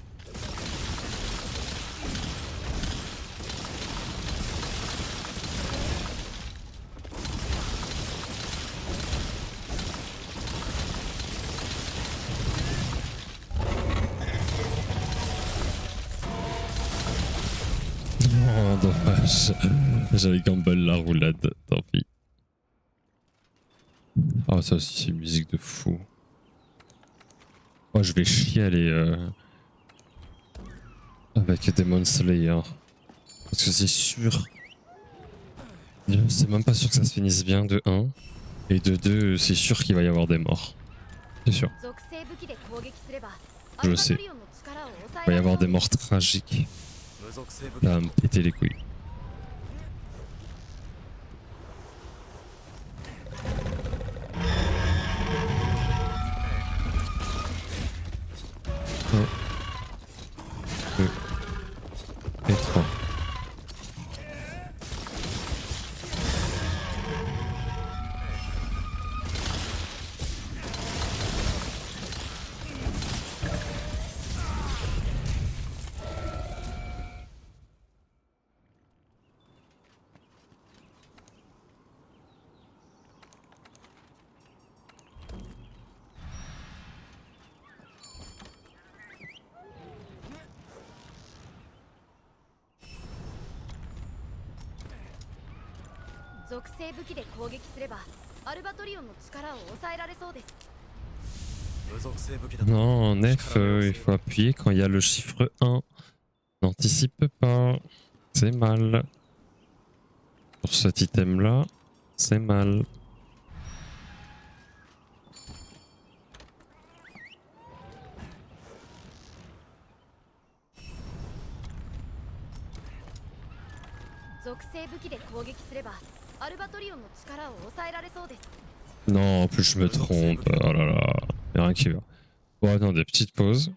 Oh, dommage. J'avais gamble la roulade, tant pis. Oh, ça aussi, c'est une musique de fou. Oh, je vais chialer avec Demon Slayer. Parce que c'est sûr. C'est même pas sûr que ça se finisse bien de 1. Et de 2, c'est sûr qu'il va y avoir des morts. C'est sûr. 属性武器で攻撃すれば Je sais. アルバトリオンの力を抑 Il va y えられ avoir そう des です。 morts tragiques. 無属性武器 Ça va me péter les couilles. Un, deux, et trois. « 属性武器で攻撃すればアルバトリオンの力を抑えられそうです。 無属性武器だと Non, en F, il faut appuyer quand il y a le chiffre 1. N'anticipe pas. C'est mal. Pour cet item là, c'est mal. Non, en plus je me trompe. Oh là là. Y'a rien qui va. Bon, attendez, petite pause.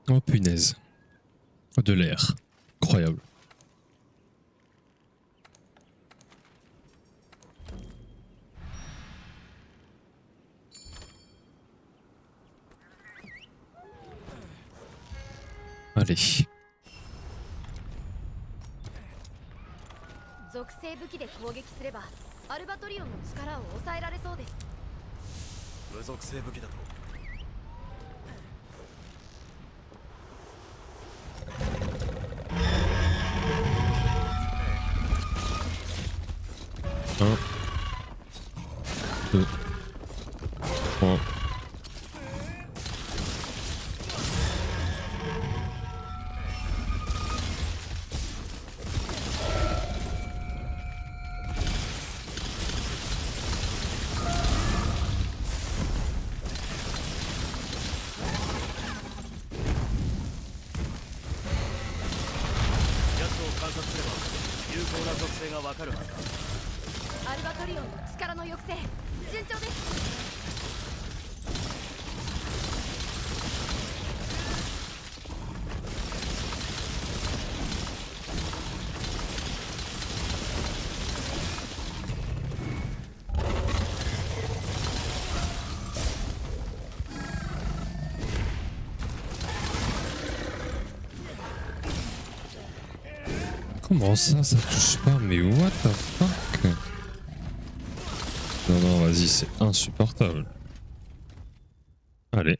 Oh punaise. De l'air. Incroyable. Allez. 属性武器で攻撃すればアルバトリオンの力を抑えられそうです。無属性武器だと。Un, deux, trois. Comment ça touche pas? Mais what the fuck? Non, non, vas-y, c'est insupportable. Allez.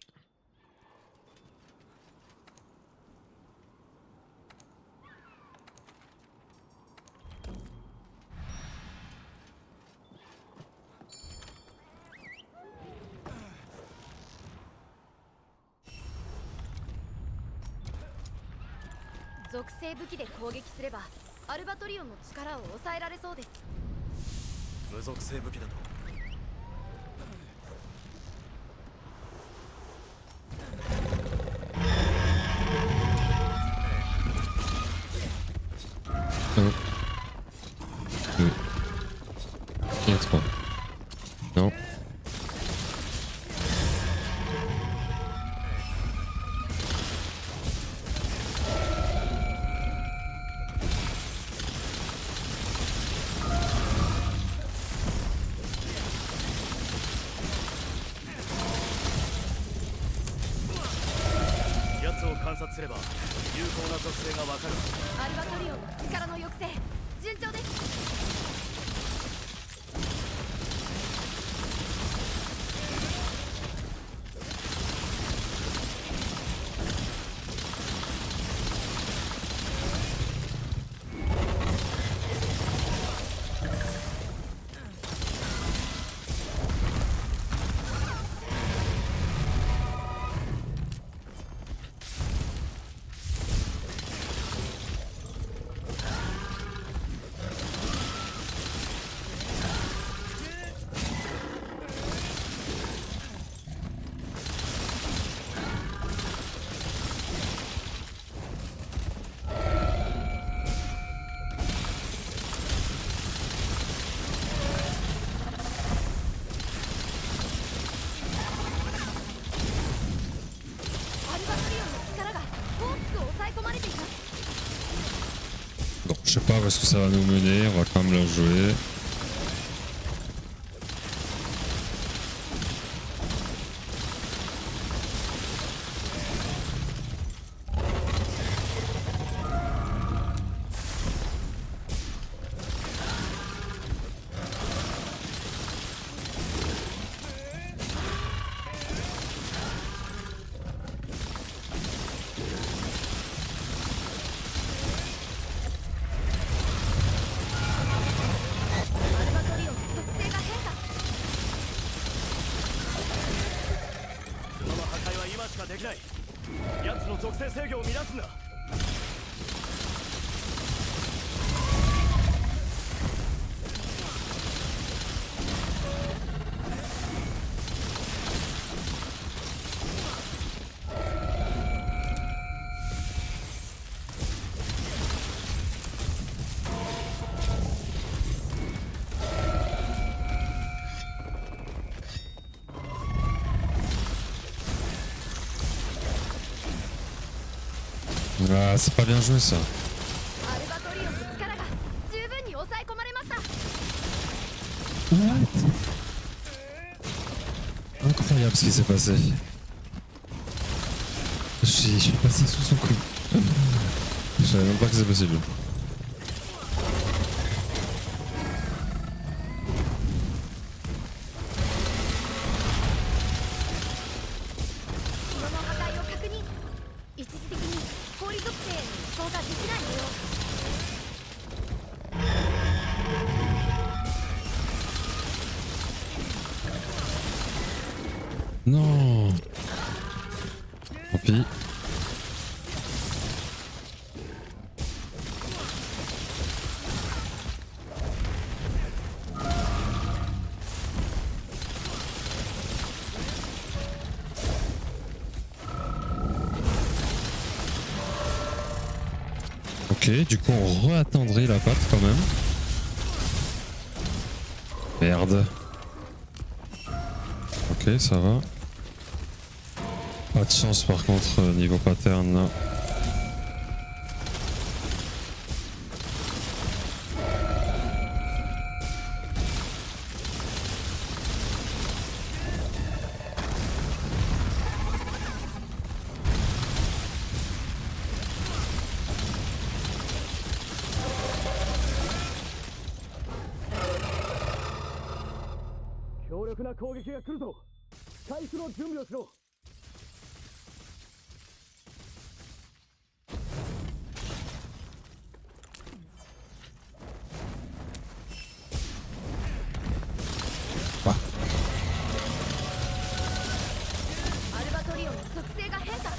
Un, deux, et trois. Non. Bon, je sais pas où est-ce que ça va nous mener, on va quand même la jouer. Ah, c'est pas bien joué ça. アルバトリオンの力が十分に抑え込まれました。 Incroyable ce qui s'est passé. Je suis passé sous son coup. Je savais même pas que c'est possible. その破壊を確認。一時的に氷属性への移行ができない模様。 Non. Tant pis. Ok, du coup on re-attendrit la patte quand même. Merde. Ok, ça va. Pas de chance par contre niveau pattern là. Bah. アルバトリオンの属性が変化。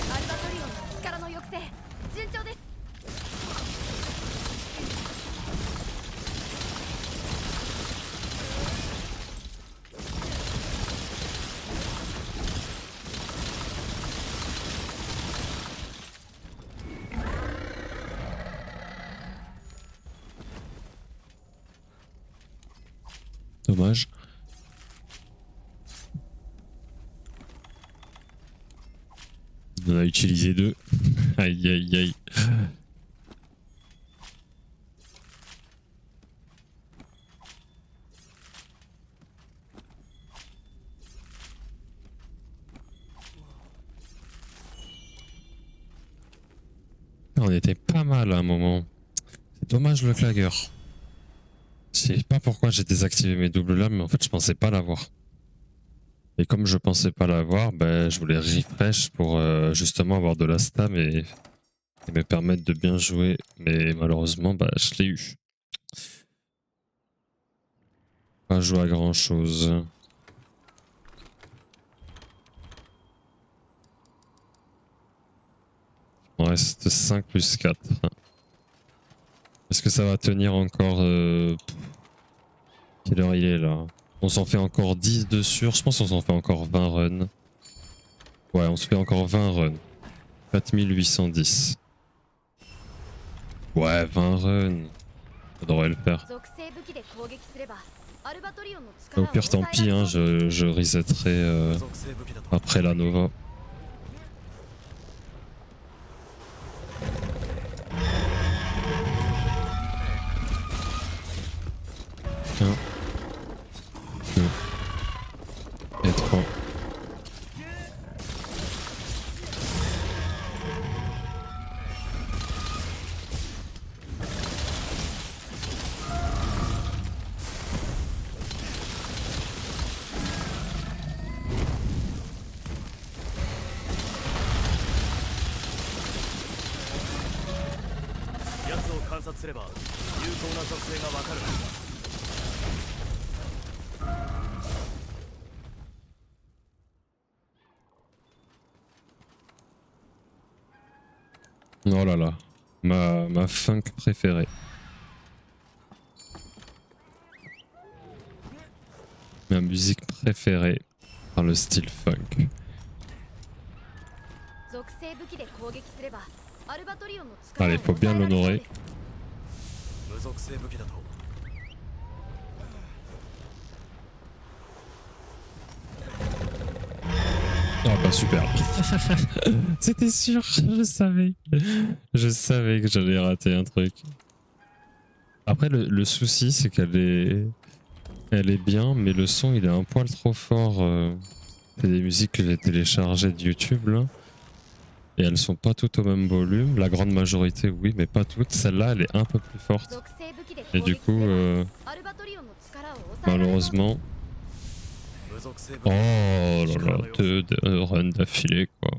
アルバトリオンの力の抑制順調です。 Dommage. On en a utilisé deux. Aïe aïe aïe. On était pas mal à un moment. C'est dommage le clagger. Je sais pas pourquoi j'ai désactivé mes doubles lames, mais en fait je pensais pas l'avoir. Et comme je pensais pas l'avoir, ben, je voulais refresh pour justement avoir de la stam et me permettre de bien jouer. Mais malheureusement, bah, je l'ai eu. Pas joué à grand chose. Il me reste 5 plus 4. Est-ce que ça va tenir encore quelle heure il est là? On s'en fait encore 10 de sûr. Je pense qu'on s'en fait encore 20 runs. Ouais, on se fait encore 20 runs. 4810. Ouais, 20 runs. Ça devrait le faire. 属性武器で攻撃すればアルバトリオンの Au 力を pire, tant 抑え pis, られ hein, そうです。 je resetterai 属性武器だと après la Nova. Un, deux, et 3. Oh là là, ma funk préférée. Ma musique préférée par le style funk. 属性武器で攻撃すればアルバトリオンの力を Allez, faut 抑 bien えられそう l'honorer. です。無属性武器だと Ah bah super. C'était sûr, je savais. Je savais que j'allais rater un truc. Après, le souci, c'est elle est bien, mais le son, il est un poil trop fort. C'est des musiques que j'ai téléchargées de YouTube, là. Et elles sont pas toutes au même volume. La grande majorité, oui, mais pas toutes. Celle-là, elle est un peu plus forte. 属性武器で Et 攻 du 撃す coup, ればアルバトリオンの力を抑えられそうです malheureusement... 無属性武 Oh 器 là là, deux runs d'affilée, quoi.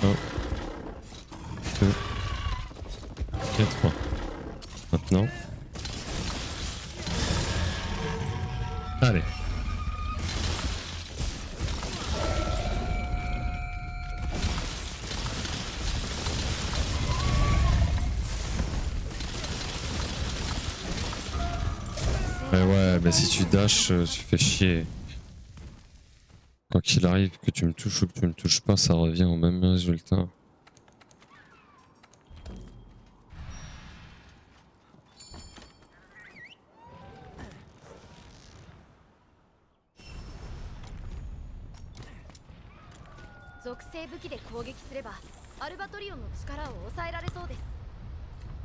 Un, deux, et trois. Maintenant. Allez. Mais ouais, mais si tu dashes, tu fais chier. Quoi qu'il arrive, que tu me touches ou que tu me touches pas, ça revient au même résultat.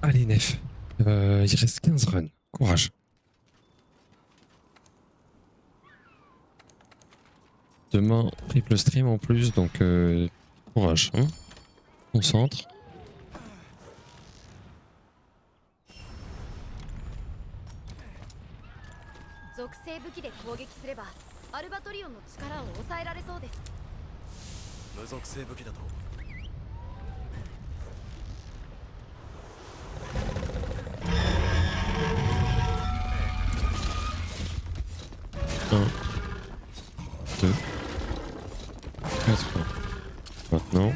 Allez, Nef. Il reste 15 runs. Courage. Demain, triple stream en plus, donc courage. Hein. Concentre. Un, deux, et trois. Maintenant.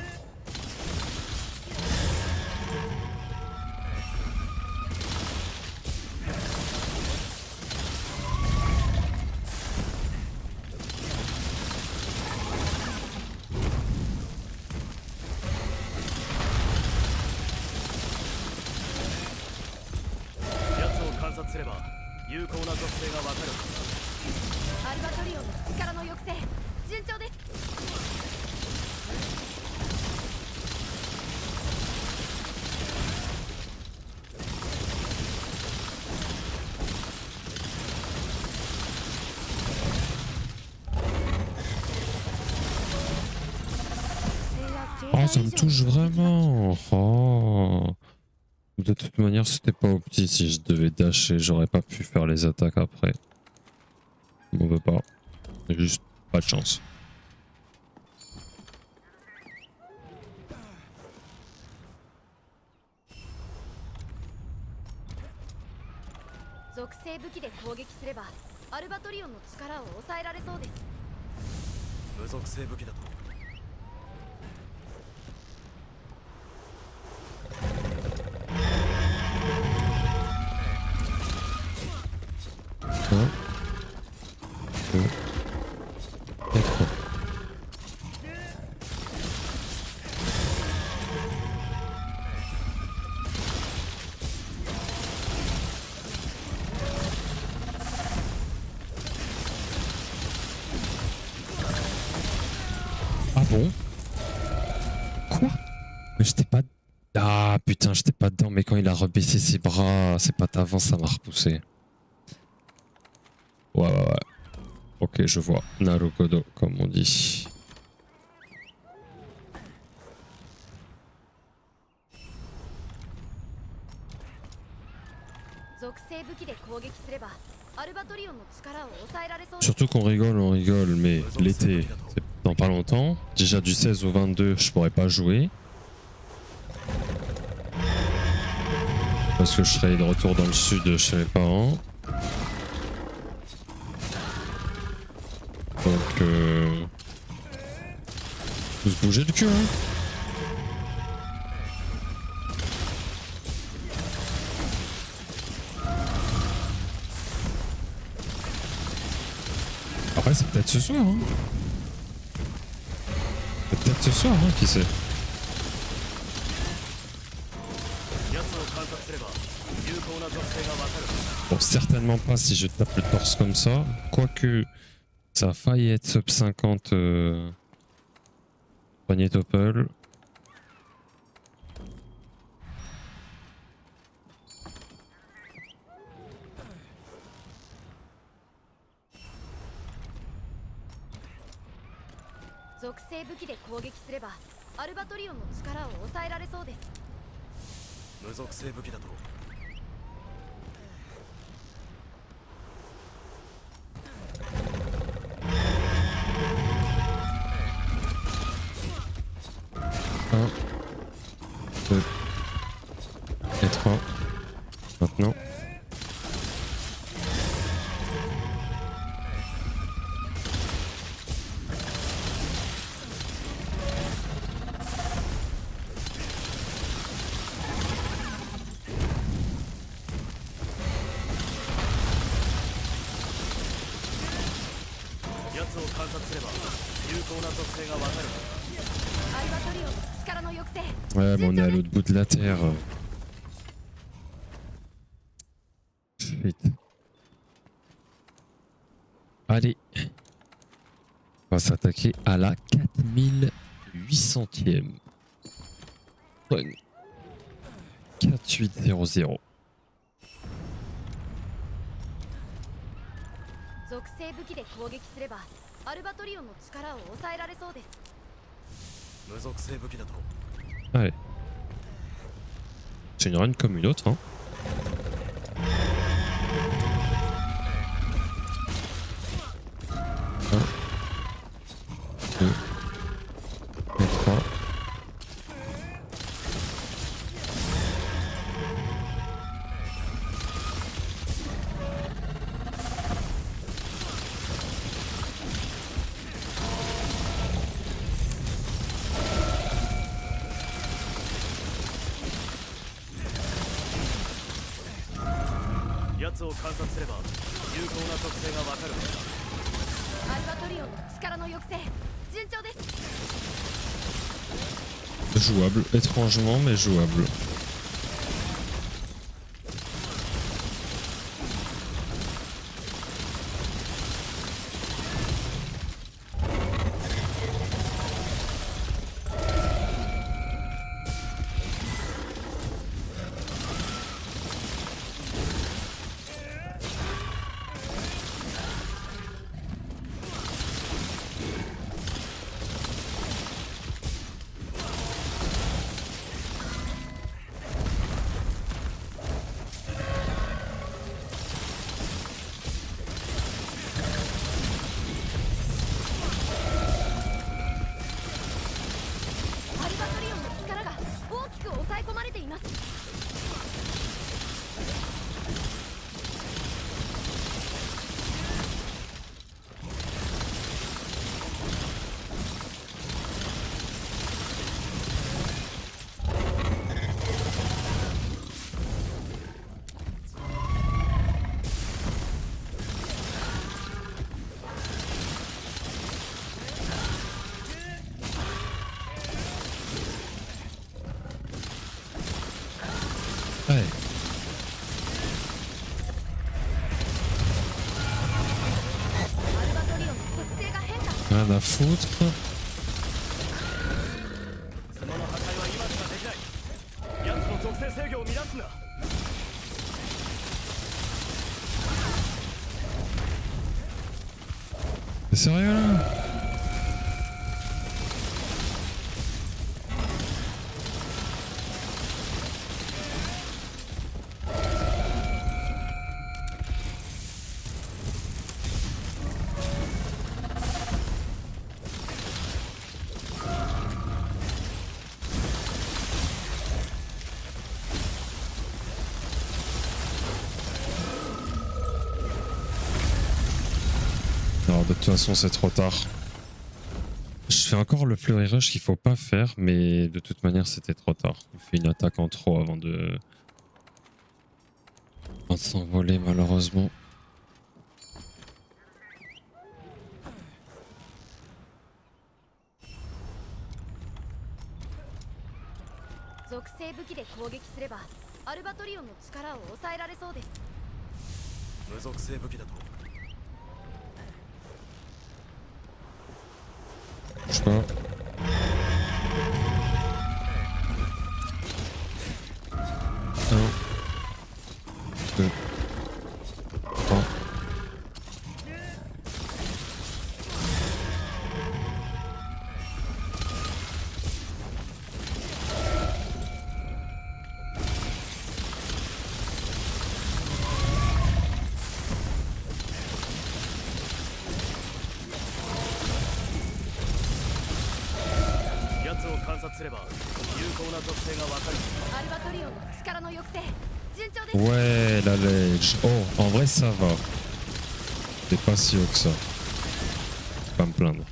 Oh, ça me touche vraiment. Oh. De toute manière, c'était pas opti. Si je devais dasher, j'aurais pas pu faire les attaques après. On veut pas. Juste pas de chance. Un, deux, et trois. Ah bon? Quoi? Mais j'étais pas... Ah putain, j'étais pas dedans, mais quand il a rebaissé ses bras, ses pattes avant, ça m'a repoussé. Ouais, ouais, ouais. Ok, je vois. Narukodo, comme on dit. アルバトリオンの力を抑えられそうです。 Surtout qu'on rigole, on rigole, mais l'été, c'est dans pas longtemps. Déjà du 16 au 22, je pourrais pas jouer. Parce que je serai de retour dans le sud chez mes parents. Donc, faut se bouger le cul, hein. Après, c'est peut-être ce soir, hein. C'est peut-être ce soir, hein, qui sait. 奴を観察すれば有効な属性がわかる。 Bon, certainement pas si je tape le torse comme ça. Quoique, ça a failli être sub 50 poignée topple. Un, deux, et trois. Maintenant. Ouais, mais on est à l'autre bout de la terre. Shit. Allez. On va s'attaquer à la 4800e. 4800. 属性武器で攻撃すればアルバトリオンの力を抑えられそうです。無属性武器だと Allez. C'est une run comme une autre, hein. Un, deux, et trois. Jouable, étrangement, mais jouable. Ouais. Rien à foutre. T'es sérieux là? Alors de toute façon c'est trop tard. Je fais encore le flurry rush qu'il faut pas faire, mais de toute manière c'était trop tard. Il fait une attaque en trop avant de s'envoler malheureusement. Bouge pas. 1, 2, 3. Ouais, la ledge. Oh, en vrai ça va. C'est pas si haut que ça. Pas me plaindre.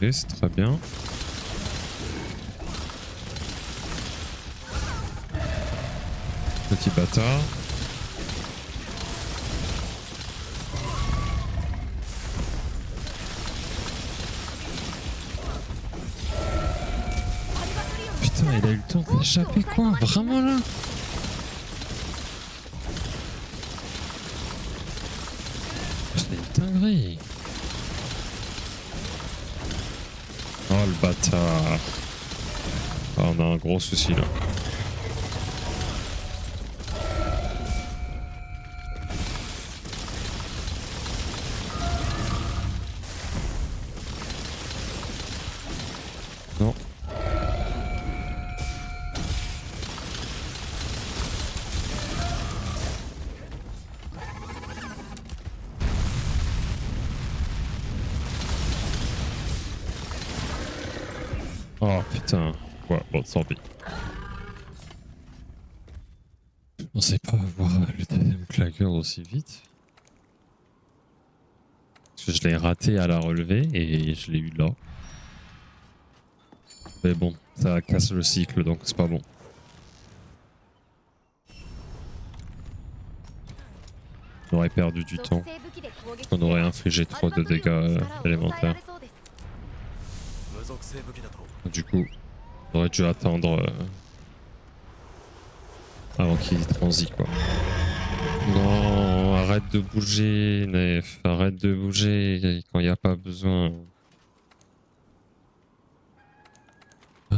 Ok, c'est très bien. Petit bâtard. Putain, il a eu le temps d'échapper quoi? Vraiment là? C'est une dinguerie. Oh le bâtard. Ah, on a un gros souci là. Non. Oh putain. Ouais, bon, tant pis. Je pensais pas avoir le deuxième claquer aussi vite. Parce que je l'ai raté à la relevée et je l'ai eu là. Mais bon, ça casse le cycle donc c'est pas bon. On aurait perdu du temps. On aurait infligé trop de dégâts élémentaires. Du coup, on aurait dû attendre avant qu'il transite quoi. Non, arrête de bouger, Nef. Arrête de bouger quand il n'y a pas besoin. Ah.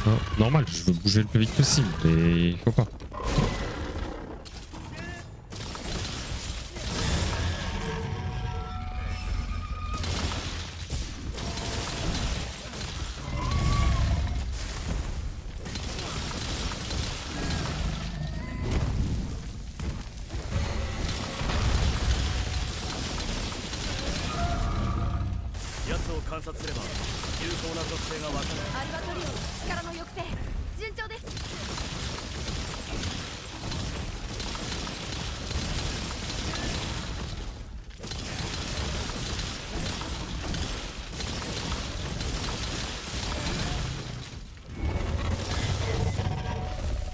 Non, normal, je veux bouger le plus vite possible, mais il faut pas.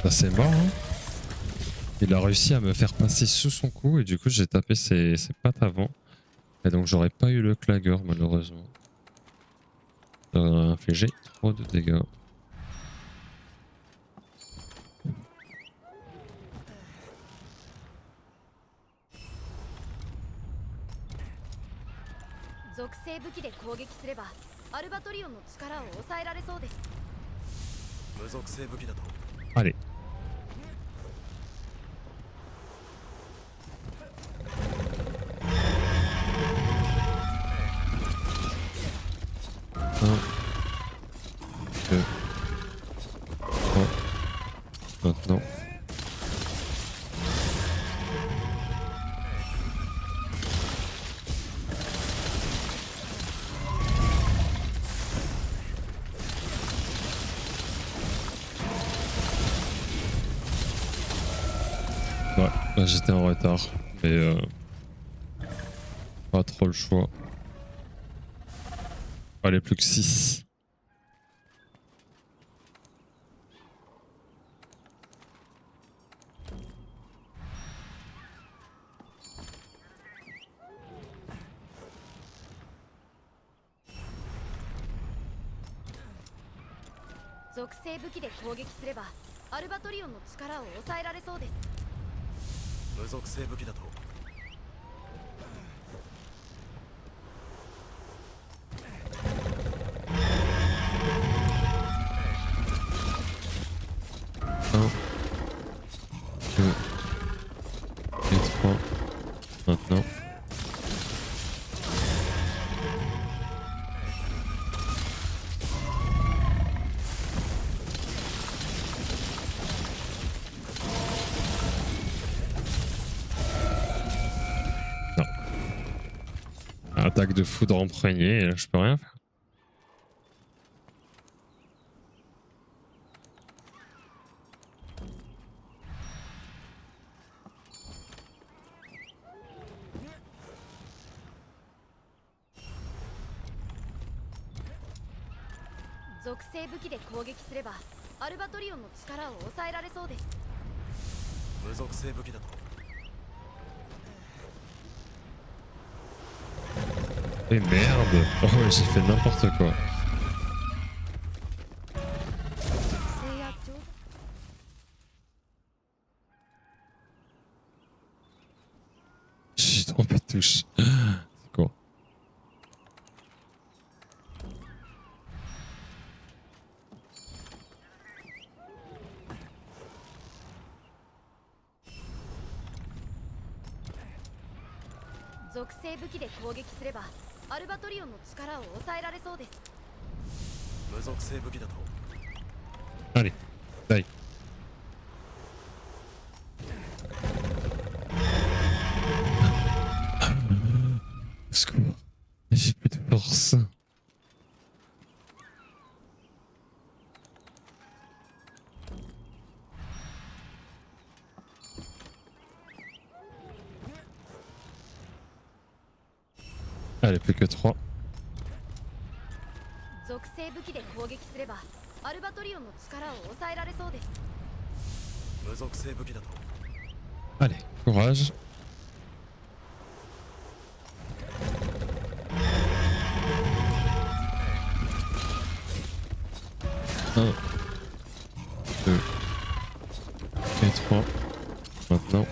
Ça c'est mort hein. Il a réussi à me faire passer sous son cou et du coup j'ai tapé ses pattes avant. Et donc j'aurais pas eu le clagger malheureusement. Ça aurait infligé trop de dégâts. 属性武器で攻撃すればアルバトリオンの力を抑えられそうです。無属性武器だと Allez. Un, deux, trois. Maintenant. Ouais, là, j'étais en retard, mais pas trop le choix. Allez, plus que 6.属性武器で攻撃すればアルバトリオンの力を抑えられそうです。無属性武器だと Un, deux, et 3. Maintenant. Non. Attaque de foudre en premier, et là je peux rien faire. «属性武器で攻撃すればアルバトリオンの力を抑えられそうです。無属性武器だと Mais merde! Oh, j'ai fait n'importe quoi. 制約上 J'ai trompé de touche. C'est quoi? 属性武器で攻撃すればアルバトリオンの力を抑えられそうです。無属性武器だと Allez, taille. Au secours. J'ai plus de force. Allez, plus que 3. 属性武器で攻撃すればアルバトリオンの力を抑えられそうです。無属性武器だと Allez, courage. Un, deux, et 3. Maintenant.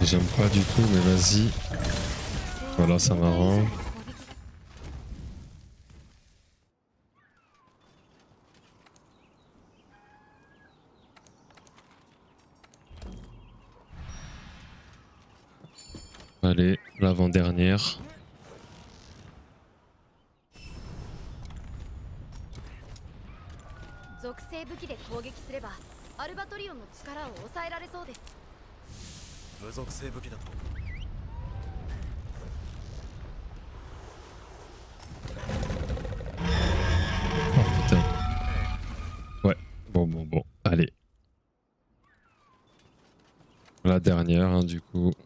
J'aime pas du tout, mais vas-y. Voilà, ça m'arrange. Allez, l'avant-dernière. Oh putain. Ouais, Bon. Allez. La dernière, hein, du coup.「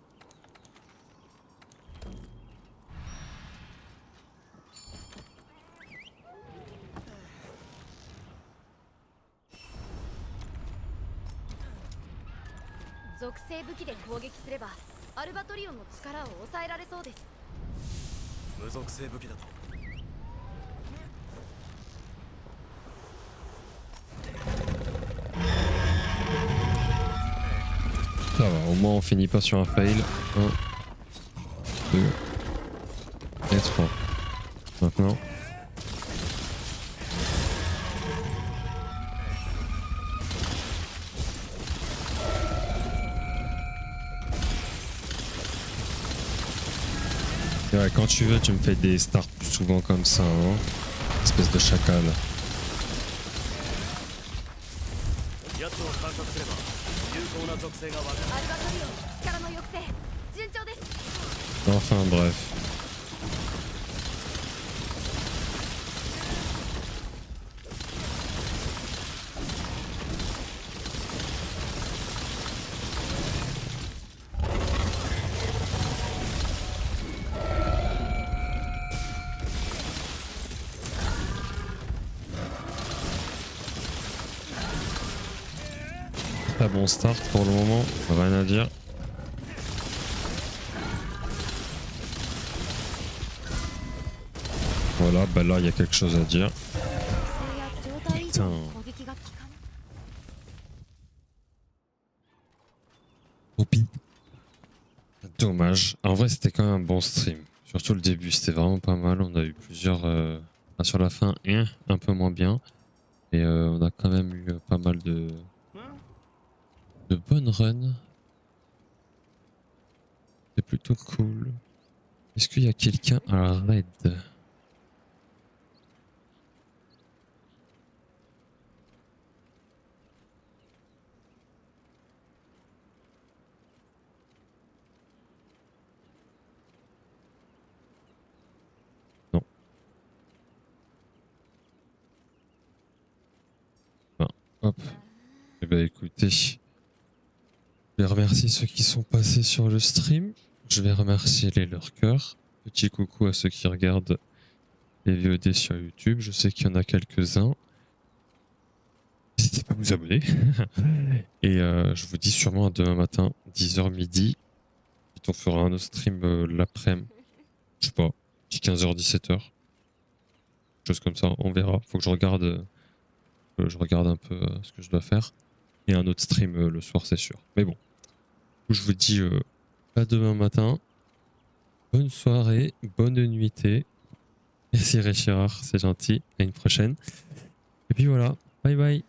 属性武器で攻撃すればアルバトリオンの力を抑えられそうです」無属性武器だと。 Ça va, au moins on finit pas sur un fail. 1, 2 et 3. Maintenant. Et ouais, quand tu veux, tu me fais des starts plus souvent comme ça, hein. Espèce de chacal. 奴を観察すれば有効な属性がわかる。アルバトリオンの力の抑制順調です Enfin bref. Très bon start pour le moment, rien à dire. Voilà, bah là il y a quelque chose à dire. 属性や状態以上の攻撃が効かない Opi. Dommage. En vrai c'était quand même un bon stream. Surtout le début, c'était vraiment pas mal. On a eu plusieurs... sur la fin, un peu moins bien. Et on a quand même eu pas mal de bonnes runs. C'est plutôt cool. Est-ce qu'il y a quelqu'un à raid? Non. Ben, hop. Eh ben écoutez, je vais remercier ceux qui sont passés sur le stream. Je vais remercier les lurkers. Petit coucou à ceux qui regardent les VOD sur YouTube. Je sais qu'il y en a quelques-uns. N'hésitez pas à vous abonner. Et je vous dis sûrement à demain matin, 10h midi. On fera un autre stream l'après-midi. Je sais pas, 15h, 17h. Chose comme ça, on verra. Faut que je regarde un peu ce que je dois faire. Et un autre stream le soir, c'est sûr. Mais bon. Je vous dis à demain matin. Bonne soirée, bonne nuitée. Merci Réchirard, c'est gentil. À une prochaine. Et puis voilà, bye bye.